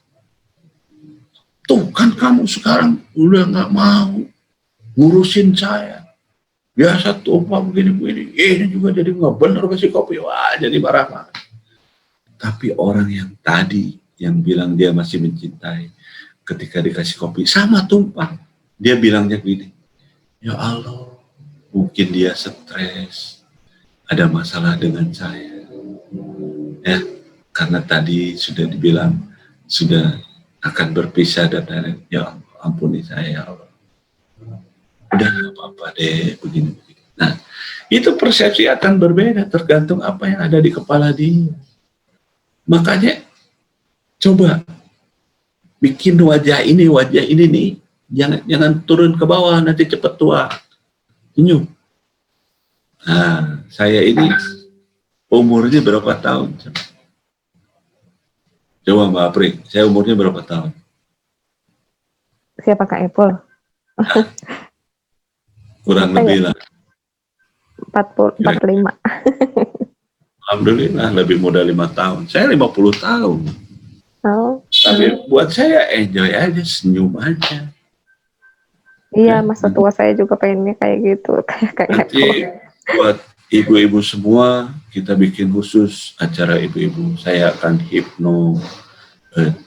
Tuh kan kamu sekarang udah nggak mau ngurusin saya. Biasa tumpah begini. Ini juga jadi nggak bener kasih kopi. Wah jadi marah. Tapi orang yang tadi yang bilang dia masih mencintai, ketika dikasih kopi sama tumpah, dia bilangnya gini, ya Allah, mungkin dia stres, ada masalah dengan saya. Ya, karena tadi sudah dibilang sudah akan berpisah dan lain-lain. Ya ampuni saya ya Allah. Udah nggak apa-apa deh begini. Nah itu persepsi akan berbeda tergantung apa yang ada di kepala dia. Makanya coba bikin wajah ini nih, jangan turun ke bawah nanti cepat tua. Senyum. Nah saya ini umurnya berapa tahun? Coba Mbak Apri, saya umurnya berapa tahun? Siapa Kak Epul? Kurang Apa lebih ya? lah. 45. Alhamdulillah lebih muda 5 tahun. Saya 50 tahun. Oh, Tapi buat saya enjoy aja, senyum aja. iya, Ya, masa tua saya juga pengennya kayak gitu, kayak nanti Epul. buat ibu-ibu semua kita bikin khusus acara ibu-ibu. Saya akan hipno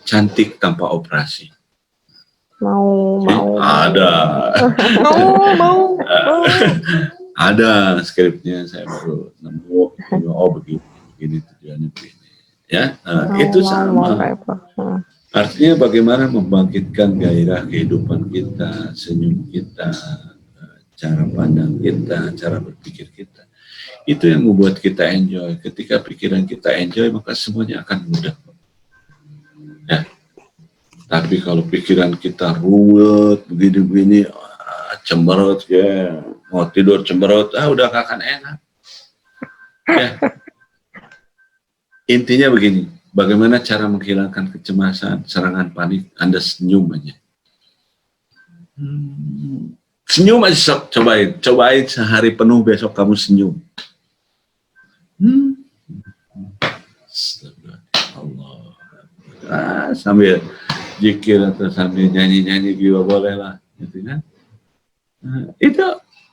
cantik tanpa operasi. Mau. Ada. mau. Ada skripnya, saya baru nemu. Oh begini tujuannya begini. Ya, itu Mau sama. Kak Epul. Artinya bagaimana membangkitkan gairah kehidupan kita, senyum kita, cara pandang kita, cara berpikir kita. Itu yang membuat kita enjoy. Ketika pikiran kita enjoy, maka semuanya akan mudah. Ya. Tapi kalau pikiran kita ruwet, begini-begini, cemberut, ya, mau tidur cemberut, udah gak akan enak. Ya. Intinya begini, bagaimana cara menghilangkan kecemasan, serangan panik, Anda senyum aja. Senyum aja, sok, cobain sehari penuh, besok kamu senyum. Allah. Sambil zikir atau sambil nyanyi-nyanyi juga boleh lah, gitu kan?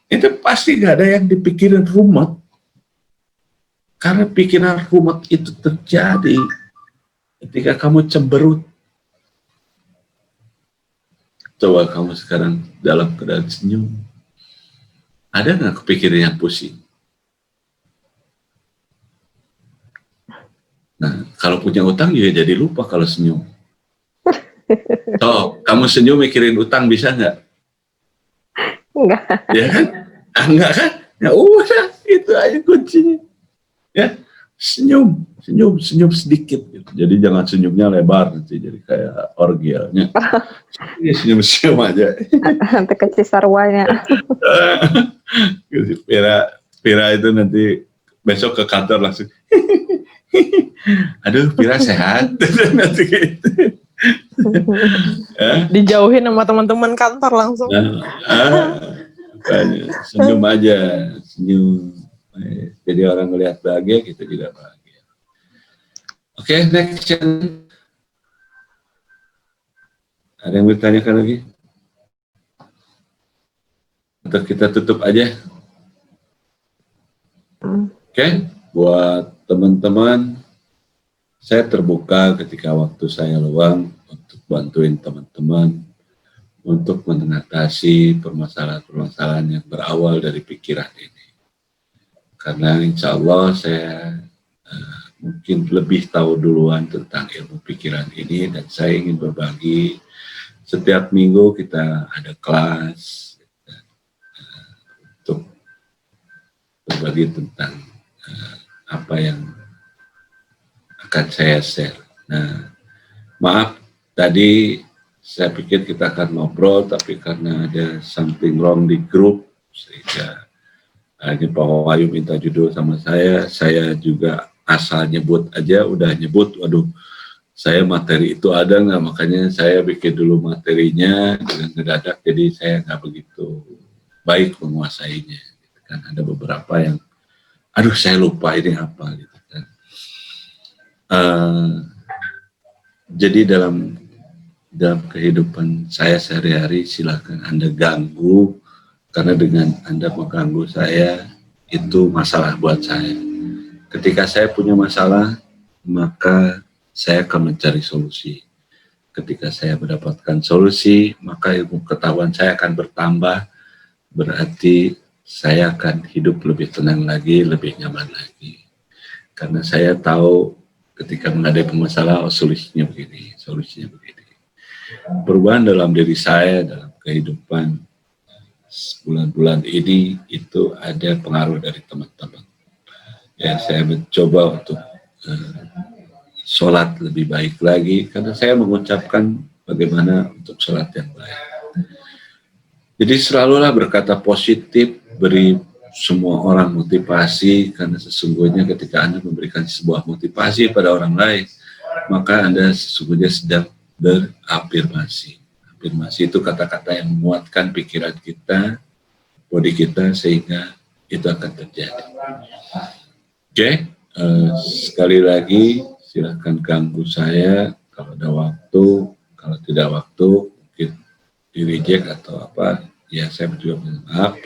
Itu pasti gak ada yang dipikirin rumet. Karena pikiran rumet itu terjadi ketika kamu cemberut. Coba kamu sekarang dalam keadaan senyum. Ada nggak kepikiran yang pusing? Nah, kalau punya utang juga jadi lupa kalau senyum. Kamu senyum mikirin utang bisa nggak? Enggak. Ya kan? Enggak kan? Ya udah, itu aja kuncinya. Ya, senyum sedikit. Gitu. Jadi jangan senyumnya lebar nanti jadi kayak orgianya. Senyum aja. Nanti kecil sarwanya. Pira itu nanti besok ke kantor langsung. Aduh, Pira sehat. Nanti gitu. Dijauhin sama teman-teman kantor langsung. Senyum aja, senyum. Jadi orang melihat bahagia, kita juga bahagia. Oke, next. Ada yang bertanyakan lagi? Atau kita tutup aja? Oke, buat teman-teman, saya terbuka ketika waktu saya luang untuk bantuin teman-teman untuk mengatasi permasalahan-permasalahan yang berawal dari pikiran ini. Karena insya Allah saya mungkin lebih tahu duluan tentang ilmu pikiran ini dan saya ingin berbagi. Setiap minggu kita ada kelas untuk berbagi tentang apa yang akan saya share. Nah, maaf tadi saya pikir kita akan ngobrol, tapi karena ada something wrong di grup, sehingga ini Pak Wahyu minta judul sama saya juga asal nyebut aja, udah nyebut, waduh, saya materi itu ada nggak, makanya saya bikin dulu materinya dengan mendadak, jadi saya nggak begitu baik menguasainya. Kan ada beberapa yang, aduh saya lupa ini apa, gitu kan. Jadi dalam kehidupan saya sehari-hari, silakan Anda ganggu, karena dengan Anda mengganggu saya, itu masalah buat saya. Ketika saya punya masalah, maka saya akan mencari solusi. Ketika saya mendapatkan solusi, maka ilmu pengetahuan saya akan bertambah, berarti saya akan hidup lebih tenang lagi, lebih nyaman lagi. Karena saya tahu ketika menghadapi masalah, solusinya begini, solusinya begini. Perubahan dalam diri saya, dalam kehidupan bulan-bulan ini itu ada pengaruh dari teman-teman. Ya, saya mencoba untuk sholat lebih baik lagi karena saya mengucapkan bagaimana untuk sholat yang baik. Jadi selalulah berkata positif, beri semua orang motivasi, karena sesungguhnya ketika Anda memberikan sebuah motivasi pada orang lain, maka Anda sesungguhnya sedang berafirmasi. Afirmasi itu kata-kata yang menguatkan pikiran kita, body kita, sehingga itu akan terjadi. Oke, sekali lagi silahkan ganggu saya kalau ada waktu, kalau tidak waktu mungkin di reject atau apa, ya saya juga minta maaf.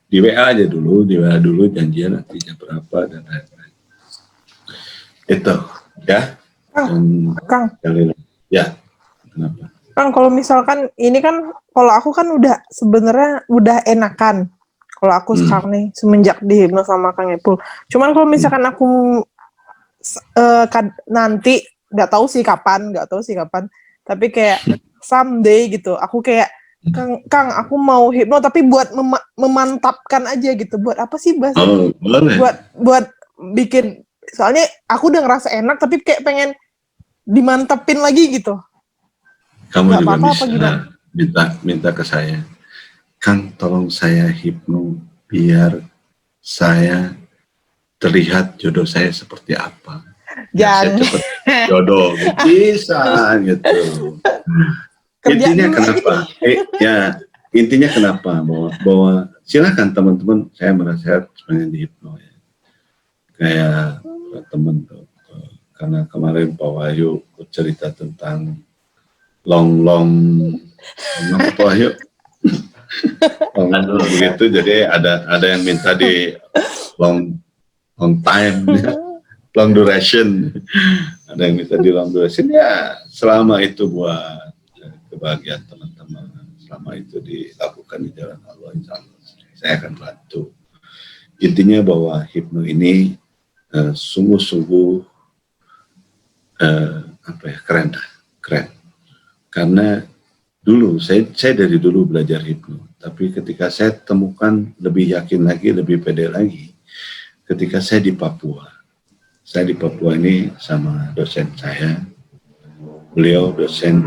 Di WA aja dulu, janjian nanti jam berapa dan lain-lain. Itu ya. Dan Kang, sekali lagi, ya kenapa? Kang, kalau misalkan ini kan, kalau aku kan udah sebenarnya udah enakan. Kalau aku sekarang nih semenjak dihipnotis sama Kang Epul. Cuman kalau misalkan aku nanti nggak tahu sih kapan, tapi kayak someday gitu, aku kayak Kang, aku mau hipno tapi buat memantapkan aja gitu. Buat apa sih bahasa? Oh, boleh. Buat bikin, soalnya aku udah ngerasa enak tapi kayak pengen dimantepin lagi gitu. Kamu Gak juga apa-apa, bisa minta ke saya, Kang, tolong saya hipno biar saya terlihat jodoh saya seperti apa. Ya, saya cepet jodoh, bisa gitu. Intinya kenapa? Intinya kenapa? Bahwa silakan teman-teman, saya merasa pengen dihipno ya. Kayak teman tuh, karena kemarin Pak Wahyu cerita tentang long apa Wahyu? Begitu, jadi ada yang minta di long time, long duration, ada yang minta di long duration ya. Selama itu buat kebahagiaan teman-teman, selama itu dilakukan di jalan Allah, insya Allah saya akan bantu. Intinya bahwa hipno ini sungguh-sungguh keren. Karena dulu saya dari dulu belajar hipno, tapi ketika saya temukan lebih yakin lagi, lebih pede lagi, ketika saya di Papua. Saya di Papua ini sama dosen saya, beliau dosen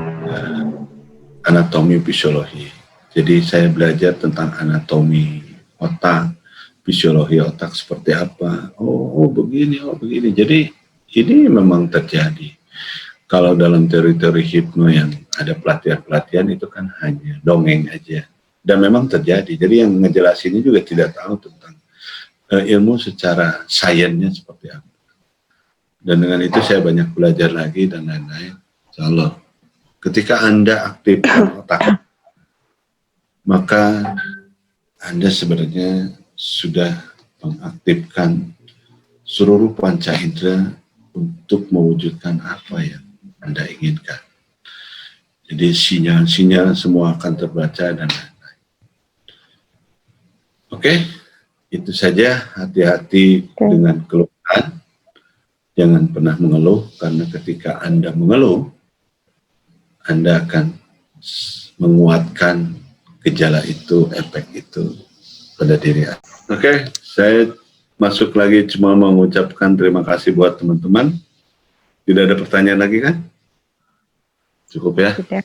anatomi fisiologi. Jadi saya belajar tentang anatomi otak, fisiologi otak seperti apa. Oh begini. Jadi ini memang terjadi. Kalau dalam teori-teori hipno yang ada pelatihan-pelatihan itu kan hanya dongeng aja. Dan memang terjadi. Jadi yang ngejelasinnya juga tidak tahu tentang ilmu secara sainsnya seperti apa. Dan dengan itu saya banyak belajar lagi dan lain-lain. Insya Allah, ketika Anda aktifkan otak, maka Anda sebenarnya sudah mengaktifkan seluruh panca indera untuk mewujudkan apa yang Anda inginkan. Jadi sinyal-sinyal semua akan terbaca dan lain-lain. Oke, itu saja. Hati-hati dengan keluhan. Jangan pernah mengeluh, karena ketika Anda mengeluh, Anda akan menguatkan gejala itu, efek itu pada diri Anda. Oke, saya masuk lagi cuma mengucapkan terima kasih buat teman-teman. Tidak ada pertanyaan lagi kan? Cukup ya? Oke,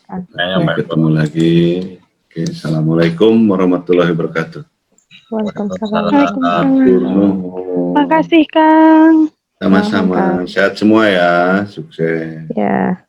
ketemu lagi. Oke, assalamualaikum warahmatullahi wabarakatuh. Waalaikumsalam. Terima kasih, Kang. Sama-sama. Sehat semua ya. Sukses. Ya.